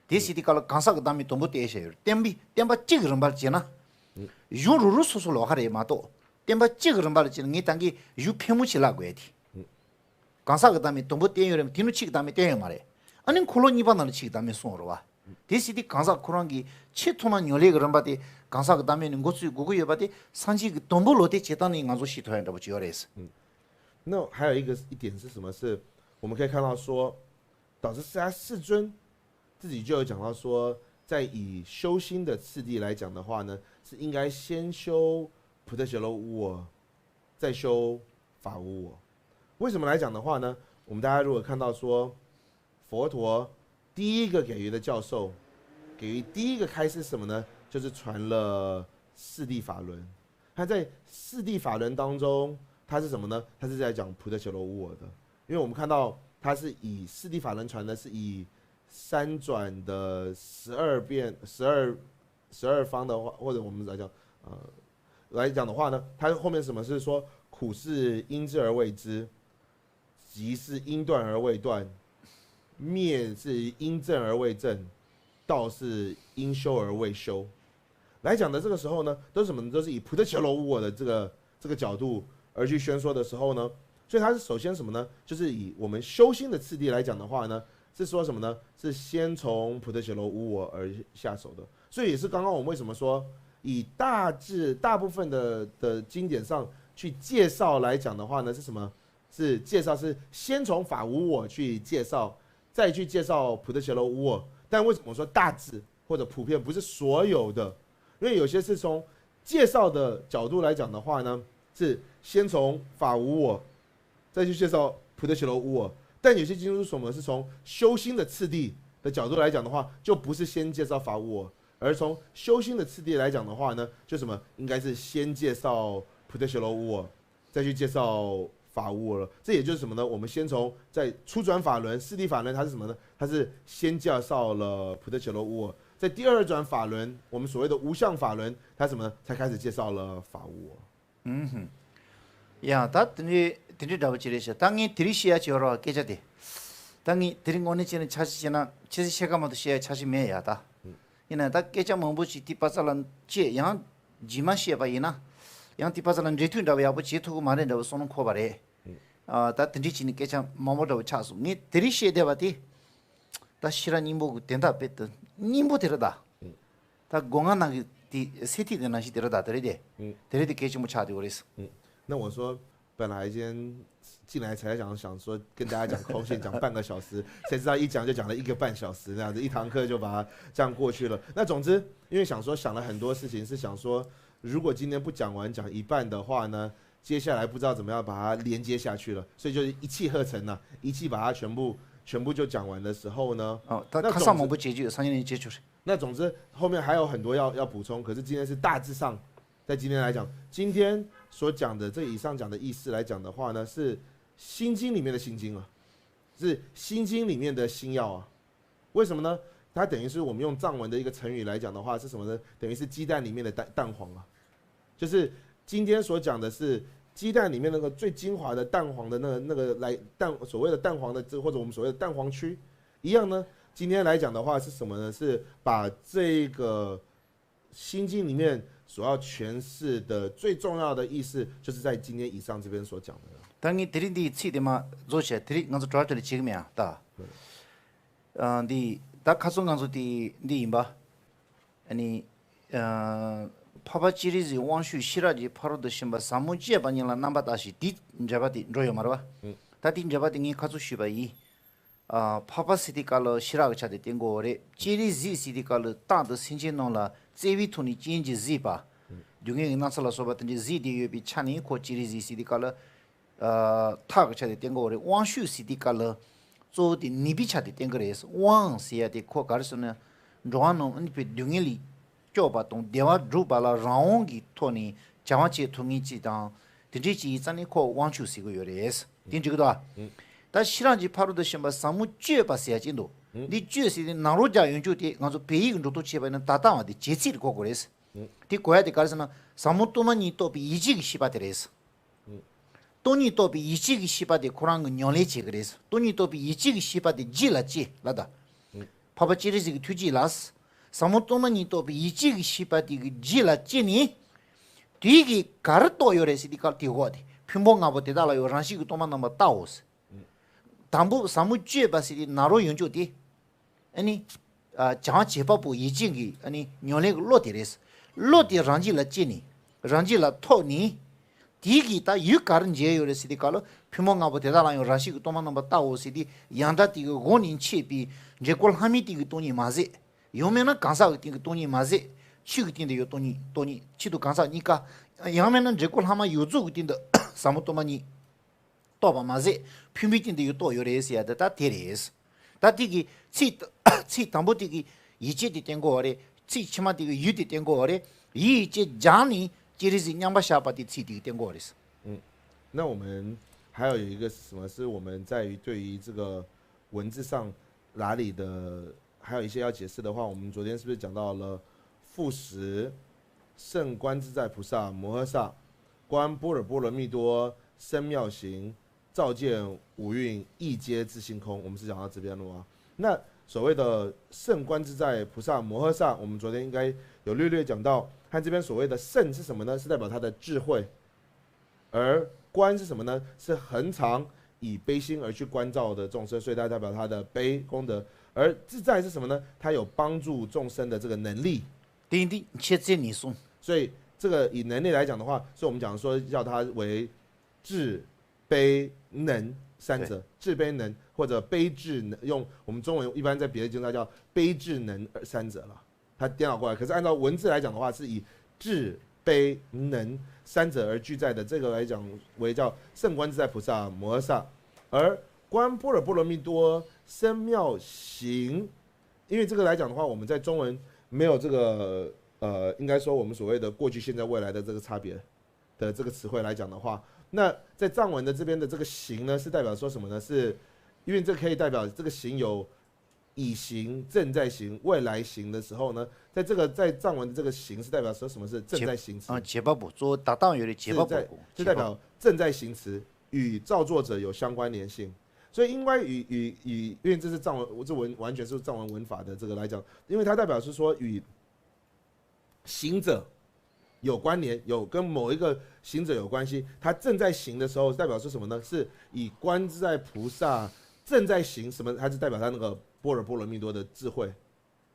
대시디칼로 강사가 담에 돈부터 에셔. 템바 찌그런 발지나. 유루루 소소로 하래 마도. 템바 찌그런 발지는 이 단기 유 페무치라고 해야지. 강사가 담에 돈부터 에요면 디누치 담에 떼요 말해. 아니 콜로니 바나를 치기 담에 송으로 와. 대시디 강사 코랑기 치토만 열리 그런 바디 강사 그 다음에는 고수 고고여 바디 산지 그 돈벌로데 제단이 인가조 시토한다고 지어래서.那还有一点是什么？是我们可以看到说，导致释迦世尊自己就有讲到说，在以修心的次第来讲的话呢，是应该先修菩提伽罗无我，再修法无我。为什么来讲的话呢？我们大家如果看到说，佛陀第一个给予的教授，给予第一个开示什么呢？就是传了四谛法轮。他在四谛法轮当中，他是什么呢？他是在讲菩提伽罗无我的。因为我们看到他是以四谛法轮传的，是以三转的十二方的话，或者我们来讲的话呢，他后面什么是说苦是因之而未知，集是因断而未断。灭是因正而未正，道是因修而未修。来讲的这个时候呢，都是什么呢？都是以菩提伽罗无我的这个角度而去宣说的时候呢，所以它是首先什么呢？就是以我们修心的次第来讲的话呢，是说什么呢？是先从菩提伽罗无我而下手的。所以也是刚刚我们为什么说以大部分的经典上去介绍来讲的话呢，是什么？是介绍是先从法无我去介绍。再去介绍菩提伽罗无我，但为什么我说大致或者普遍不是所有的？因为有些是从介绍的角度来讲的话呢，是先从法无我，再去介绍菩提伽罗无我。但有些经书所们是从修心的次第的角度来讲的话，就不是先介绍法无我，而从修心的次第来讲的话呢，就什么应该是先介绍菩提伽罗无我，再去介绍法无我了。这也就是什么呢？我们先从在初转法轮、四谛法轮，它是什么呢？它是先介绍了菩提伽罗无我，在第二转法轮，我们所谓的无相法轮，它什么呢？才开始介绍了法无我。야, 다 드니 잡을 지레셔. 당이 드리시야 지어라 깨자디. 당이 드린 거는 지는 차시나 치시 시가모도 시야 차시 매야다. 이나 다 깨자 뭐부지 뒷바살란 지 양 지마시야 바이나. 양 뒷바살란 리튠다 왜 아버지 투고 말한다 손은 코바래. 다 드리치니 깨자 뭐뭐도 차수. 니 드리시에 대바디. 다 시란 임보 된다 뺐던. 임보 데려다. 다 공안나기 세티 되나시 데려다 데려대. 데려대 깨지 뭐 차디 그랬어. 那我说，本来今天进来才想说跟大家讲空性，讲半个小时，谁知道一讲就讲了1个半小时，这样子一堂课就把它这样过去了。那总之，因为想了很多事情，是想说，如果今天不讲完，讲一半的话呢，接下来不知道怎么样把它连接下去了，所以就是一气呵成呐，一气把它全部就讲完的时候呢，他上门不解决，3年解决。那总之后面还有很多要补充，可是今天是大致上，在今天来讲，今天所讲的这以上讲的意思来讲的话呢，是心经里面的心经啊，是心经里面的心药啊。为什么呢？它等于是我们用藏文的一个成语来讲的话是什么呢？等于是鸡蛋里面的蛋黄啊，就是今天所讲的是鸡蛋里面那个最精华的蛋黄的那个所谓的蛋黄的或者我们所谓的蛋黄区一样呢。今天来讲的话是什么呢？是把这个心经里面所要诠释的最重要的意思，就是在今天以上这边所讲的。当你드린디 치데마 조시 드리 가서 좋아들 지금이야 다. 디 다카송 가서 디 임바. 아니 파바치리지 원슈 시라지 파로드 심바 사무지에 바닐라 남바다시 디 잡아디 로요 말아. 다디 잡아디 니 가서 시바이. 파바시디칼로 시라가 차데 땡고레 지리지 시디칼로 따드 신진노라 제비토니 진지 지바 둥에 나살라 소바든지 지디유비 차니 코 지리지 시디칼로 타가 차데 땡고레 왕슈 시디칼로 조디 니비 차데 땡거레스 왕 시야데 코 가르스나 조안노 은피 둥엘리 쪼바동 데와 dru발라 라옹기 토니 자와치 통이지당 딘지 지장이 코 왕추시고 요래스 딘지도 다 시랑지 파로도 심바 사무 쥐바세야진도 니 쥐시디 나로자 연주디 가서 베이근도 치바는 다다와디 제치를 고고레스 디 고야디 가르스나 사무토만이 또 비이지기 시바데레스 돈이 또 비이지기 시바데 코랑은 녀레지 그래서 돈이 또 비이지기 시바데 지라지 라다 파바치리지 투지라스 사무토만이 또 비이지기 시바데 지라지니 뒤기 가르토 요레시디 갈티고디 핀봉아보데달라 요란시기 또만나마 따오스 담부 사무쥐에 바시디 나로 연주디 아니 장 제법부 이징기 아니 녀레 로디레스 로디 란지라 지니 란지라 토니 디기다 유가른 제요레시디 칼로 핀봉아보 대다라요 라시기 또만나마 따오시디 양다디 고닌 치비 제골 하미디 돈이 마제 요메나 간사디 돈이 마제 치기딘데 요 돈이 치도 간사니까 양면은 제골 하마 요주기딘데 사무토마니 또바 마제 퓨미딘데 요또 요레시야 다 테레스 다디기 치 담보디기 이제디 된거래 치 치마디기 유디 된거래 이제 장이 지리지 냥바샤바디 치디 된거래스那我们还有一个什么是我们在于对于这个文字上哪里的还有一些要解释的话，我们昨天是不是讲到了复十圣观自在菩萨摩诃萨观般若波罗蜜多深妙行照见五蕴一皆自性空，我们是讲到这边了吗？那所谓的圣观自在菩萨摩诃萨，我们昨天应该有略略讲到，和这边所谓的圣是什么呢？是代表他的智慧，而观是什么呢？是恒常以悲心而去关照的众生，所以它代表他的悲功德。而自在是什么呢？它有帮助众生的这个能力。对对，切切你送。所以这个以能力来讲的话，所以我们讲说叫它为智、悲、能三者，智、悲、能或者悲智能，用我们中文一般在别的经它叫悲智能三者了，它颠倒过来。可是按照文字来讲的话，是以智、悲、能三者而俱在的，这个来讲为叫圣观自在菩萨摩诃萨，而观般若波罗蜜多深妙行，因为这个来讲的话，我们在中文没有这个应该说我们所谓的过去、现在、未来的这个差别的这个词汇来讲的话，那在藏文的这边的这个行呢，是代表说什么呢？是因为这可以代表这个行有已行、正在行、未来行的时候呢，在藏文的这个行是代表说什么是正在行词？结巴部做搭档有的结巴部，就代表正在行词与造作者有相关联性。所以应该因为这是藏文，这文完全是藏文文法的这个来讲，因为它代表是说与行者有关联，有跟某一个行者有关系。他正在行的时候，代表是什么呢？是以观自在菩萨正在行什么？它是代表他那个般若波罗蜜多的智慧，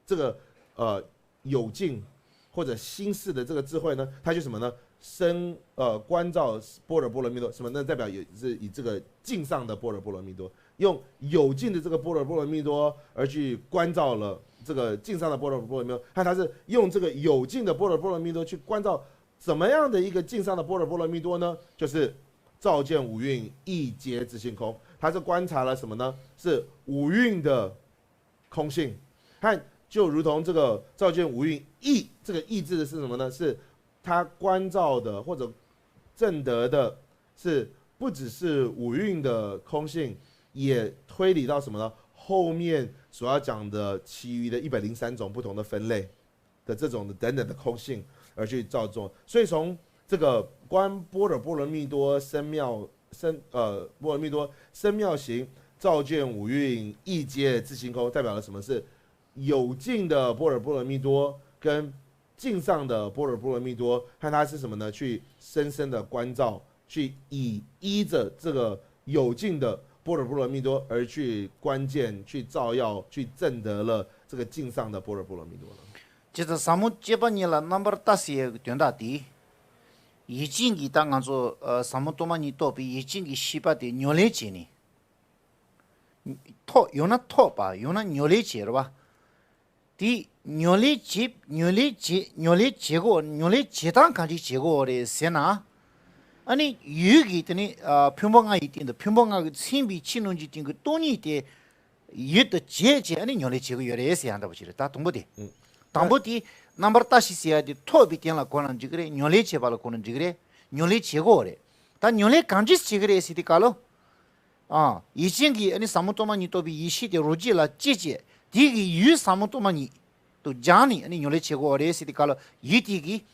这个有境或者心事的这个智慧呢，它就什么呢？关照般若波罗蜜多什么呢？代表也是以这个境上的般若波罗蜜多，用有境的这个般若波罗蜜多而去关照了这个境上的般若波罗蜜多，看它是用这个有境的般若波罗蜜多去关照怎么样的一个境上的般若波罗蜜多呢？就是照见五蕴一皆自性空，它是观察了什么呢？是五蕴的空性，看就如同这个照见五蕴意，这个意字是什么呢？是他关照的或者证得的是不只是五蕴的空性，也推理到什么呢？后面所要讲的其余的103种不同的分类的这种的等等的空性而去造作。所以从这个观般若波罗蜜多般若蜜多深妙行照见五蕴一皆自性空，代表了什么？是有境的般若波罗蜜多跟境上的般若波罗蜜多，看它是什么呢？去深深的关照，去依着这个有境的般若波罗蜜多而去关键、去照耀、去证得了这个境上的般若波罗蜜多了。就是三木结巴尼了，number 大些点大的，已经给当安做三木多嘛尼多比已经给西巴的牛来接呢，托有那托吧，有那牛来接了吧？第牛来接过，牛来接当看去接过的谁拿？아니 유기 때니 평범가 있는데 평범가 신비 치는지 띵그 돈이 때 이것도 제제 아니 녀리 제거 요래서 한다 보시래 다 동보디 동보디 넘버 다시 세야지 토비 때라 거는 지그래 녀리 제발 거는 지그래 녀리 제거래 다 뇽레 간지스 지그레 시디 칼로 아 이친기 아니 사무토마니 또비 이시데 로지라 찌지 디기 유 사무토마니 또 자니 아니 뇽레 체고 어레 시디 칼로 이디기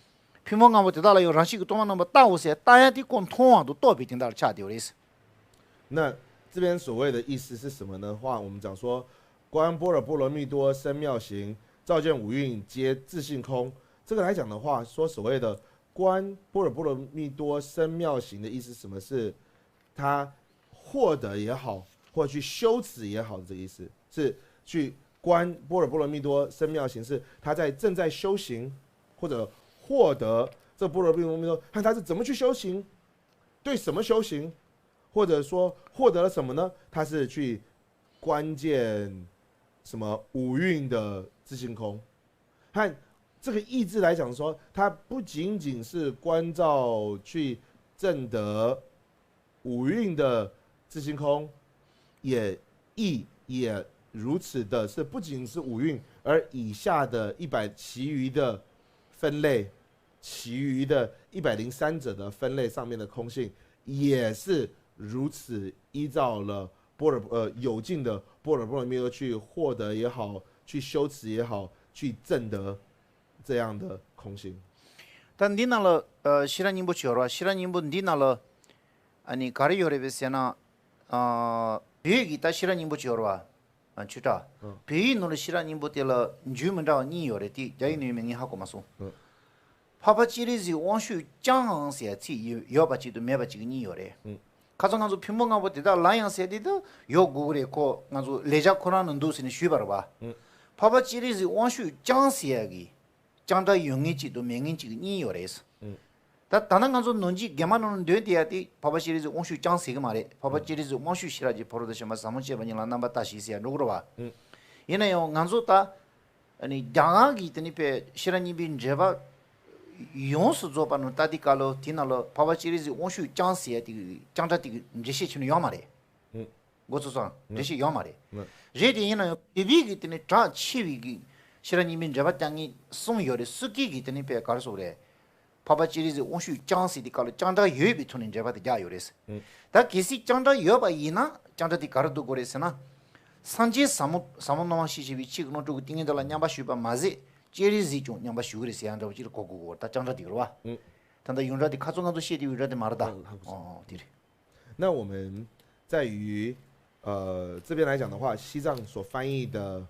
피몽가고 되달라 요 라시고 도마는 뭐 따오세 따야디 공 통화도 또比听到差丢的是那这边所谓的意思是什么呢？话我们讲说，观般若波罗蜜多生妙行，照见五蕴皆自性空。这个来讲的话，说所谓的观般若波罗蜜多生妙行的意思，什么是他获得也好，或者去修持也好的这个意思，是去观般若波罗蜜多生妙行，是他正在修行，或者获得这般若波罗蜜多，看他是怎么去修行，对什么修行，或者说获得了什么呢？他是去关键什么五蕴的自性空，和这个意志来讲说，它不仅仅是关照去证得五蕴的自性空，也如此的是不仅是五蕴，而以下的其余的分类，其余的103者的分类上面的空性，也是如此依照了有尽的般若波罗蜜多去获得也好，去修持也好，去证得这样的空性。但你那了시라님부 지어라 시라님부 니나了아니 가리요레베세나 베기 다 시라님부 지어라 주다 베이 노르 시라님부 때라 주문다 니요레디 자이님이 하고 마소 파파치리지 원슈 장앙세티 여바치도 메바치기 니요레 가서 가서 편봉하고 되다 라이언세디도 요 구글에고 가서 레자코라는 도스니 쉬바르바 파파치리지 원슈 장세기 장다 용이지도 명인지기 니요레스 다 다른 가서 논지 개만은 되디야디 파파치리지 원슈 장세기 말에 파파치리지 원슈 시라지 버르드시마 사무치바니라 남바 다시시야 누구로바 얘네요 간소다 아니 장아기 드니페 시라니빈 제바 용수 조바는 따디칼로 디나로 파바치리지 원슈 장세디 장다디 제시치는 요마레 고조선 제시 요마레 제디는 비비기 때문에 다 치위기 시라니민 잡았장이 송요레 스키기 때문에 배 가르소래 파바치리지 원슈 장세디 칼로 장다 예비 투는 잡아디 야요레스 다 기시 장다 여바 이나 장다디 가르도 고레스나 산지 사모노마 시지비 치그노 두고 띵에달라 냠바 슈바 마제 제리지 좀 냠바 슈그리스 양도 지르 고고고 다 장다 디로와 단다 용자디 카종가도 시디 유자디 마르다 디리那我们在于这边来讲的话，西藏所翻译的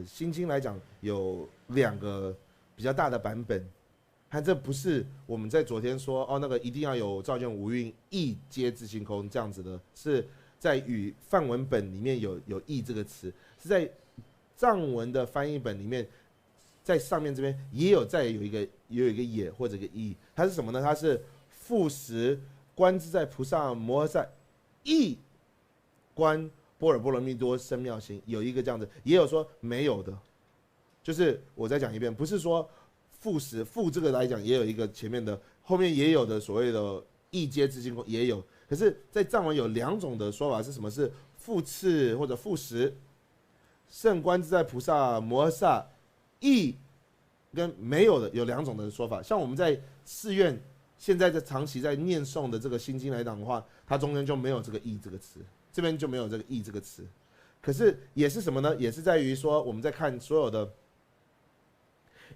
心经来讲有2个比较大的版本，和这不是我们在昨天说那个一定要有照见五蕴亦皆自性空这样子的，是在与梵文本里面有亦这个词，是在藏文的翻译本里面，在上面这边也有一个也或者一个亦，它是什么呢？它是复识观自在菩萨摩诃萨亦观般若波罗蜜多生妙行，有一个这样子，也有说没有的，就是我再讲一遍，不是说复识复这个来讲也有一个前面的，后面也有的所谓的亦皆自性空也有，可是，在藏文有2种的说法是什么？是复次或者复识，圣观自在菩萨摩诃萨亦跟没有的有2种的说法。像我们在寺院现在长期在念诵的这个心经来讲的话，它中间就没有这个亦这个词，这边就没有这个亦这个词。可是也是什么呢？也是在于说我们在看所有的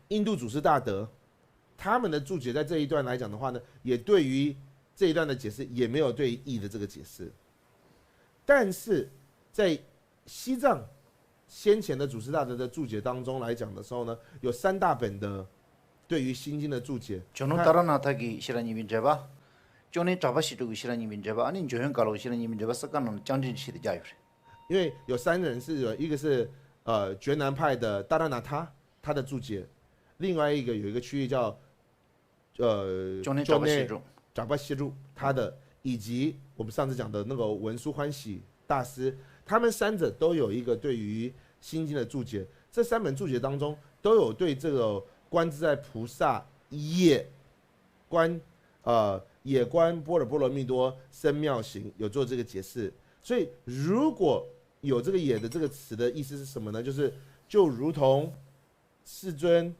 印度祖师大德他们的注解，在这一段来讲的话呢，也对于这一段的解释也没有对义的这个解释，但是在西藏先前的祖师大德的注解当中来讲的时候呢，有3大本的对于心经的注解。저는 따라나타기 시라님인 제바, 저는 잡아시도기 시라님인 제바, 아니 조형 가로 시라님인 제바 섞어놓은 장진시대 자유래. 因为有3人是一个是觉南派的达拉那他的注解，另外一个有一个区域叫저는 잡아시도。 扎巴西路他的，以及我们上次讲的那个文殊欢喜大师，他们3者都有一个对于心经的注解。这3本注解当中都有对这个观自在菩萨也观般若波罗蜜多生妙行有做这个解释。所以如果有这个也的这个词的意思是什么呢？就如同世尊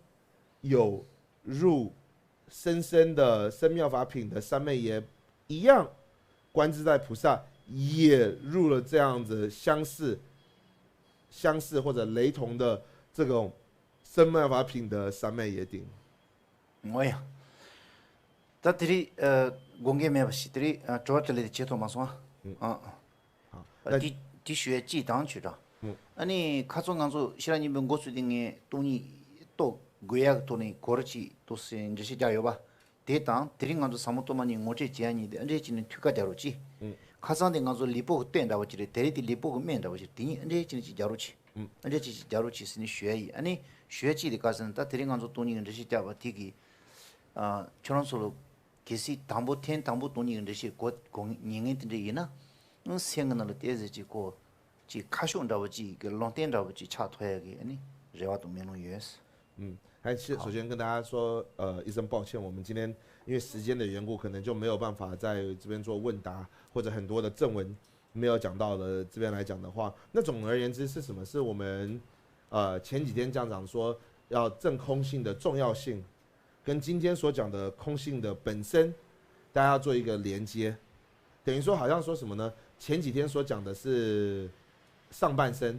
有入深深的生妙法品的三昧耶一样，观自在菩萨也入了这样子相似或者雷同的这种生妙法品的三昧耶顶。뭐야? 다들이 공개매버시들이 저한테 제도 마서 디슈에 지당치다. 아니 가정간소 시라님 병고수 등에 돈이 또 고약 돈이 거르치 또스 이제 시작요 봐. 대당 드링간도 사무토만이 모제 제한이데 언제지는 튀가자로지. 가상된 간소 리포 된다고 지래 대리디 리포 면다고 지래 디 언제지는 자로치. 언제지 자로치 스니 쉐이 아니 쉐지 가서는 다 드링간소 돈이 언제 시작봐 디기 저런 소로 계시 담보 텐 담보 돈이 언제시 곧 공인인데 이나 생각나는 때지고 지 카쇼온다고지 그 롱텐다고지 차토야기 아니 레와도 메노 예스 还是首先跟大家说，一声抱歉，我们今天因为时间的缘故，可能就没有办法在这边做问答，或者很多的正文没有讲到的。这边来讲的话，那总而言之是什么？是我们前几天讲说要证空性的重要性，跟今天所讲的空性的本身，大家要做一个连接，等于说好像说什么呢？前几天所讲的是上半身，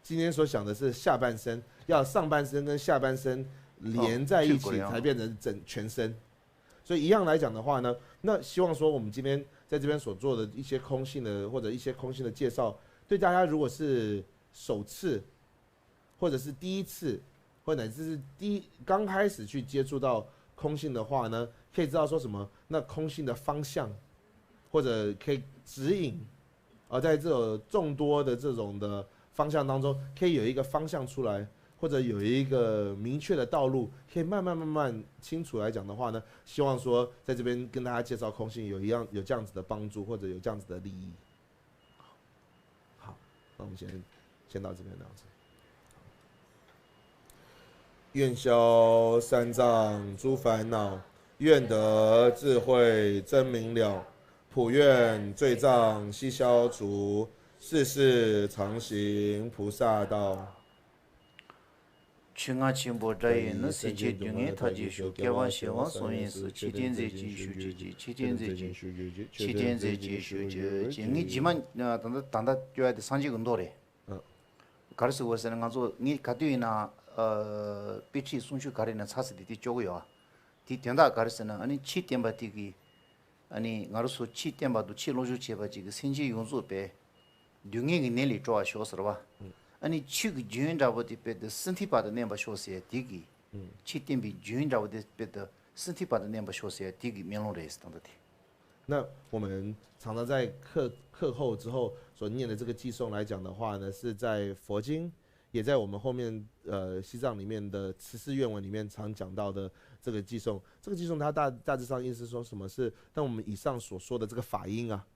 今天所讲的是下半身，要上半身跟下半身连在一起才变成全身。所以一样来讲的话呢，那希望说我们今天在这边所做的一些空性的或者一些空性的介绍，对大家如果是首次或者是第一次，或者乃至是刚开始去接触到空性的话呢，可以知道说什么？那空性的方向，或者可以指引，在这种众多的这种的方向当中，可以有一个方向出来，或者有一个明确的道路，可以慢慢清楚来讲的话呢，希望说在这边跟大家介绍空性有这样子的帮助，或者有这样子的利益。好，那我们先到这边这样子。愿消三障诸烦恼，愿得智慧真明了，普愿罪障悉消除，世世常行菩萨道。층아 침보자에는 세계 중에 타지쇼 개와 시와 소인스 치진제지 슈지지 치진제지 슈지 징이지만 단다 줘야 돼 산지 운동래 가르스 워서는 가서 니 가디나 비치 순슈 가리나 사스디 쪼고요 디 된다 가르스는 아니 치 템바티기 아니 가르소 치 템바도 치 로주 제바지 그 sen지 용수배 둥이기 내리 좋아 쇼서봐 아니 치기 주인자부터 배드身体받는 nem바 쇼세에 디기 치템비 주인자부터 배드 身体받는 nem바 쇼세에 디기 면로레스 당다디。那我们常常在课后之后所念的这个偈颂来讲的话呢，是在佛经，也在我们后面西藏里面的慈氏愿文里面常讲到的这个偈颂。这个偈颂它大致上意思说什么是，当我们以上所说的这个法音啊。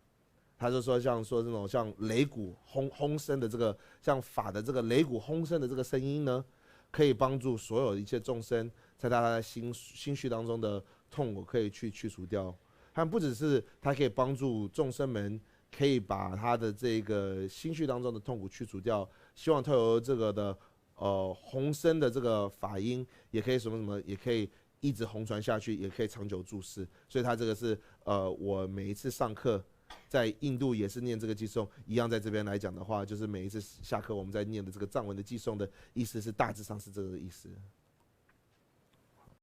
他就说像说这种像擂鼓轰声的这个像法的这个擂鼓轰声的这个声音呢，可以帮助所有一切众生在他的心绪当中的痛苦可以去除掉。它不只是它可以帮助众生们可以把他的这个心绪当中的痛苦去除掉，希望透过这个的轰声的这个法音，也可以什么也可以一直红传下去，也可以长久住世。所以它这个是我每一次上课。在印度也是念这个偈颂，一样在这边来讲的话，就是每一次下课我们在念的这个藏文的偈颂的意思是大致上是这个意思。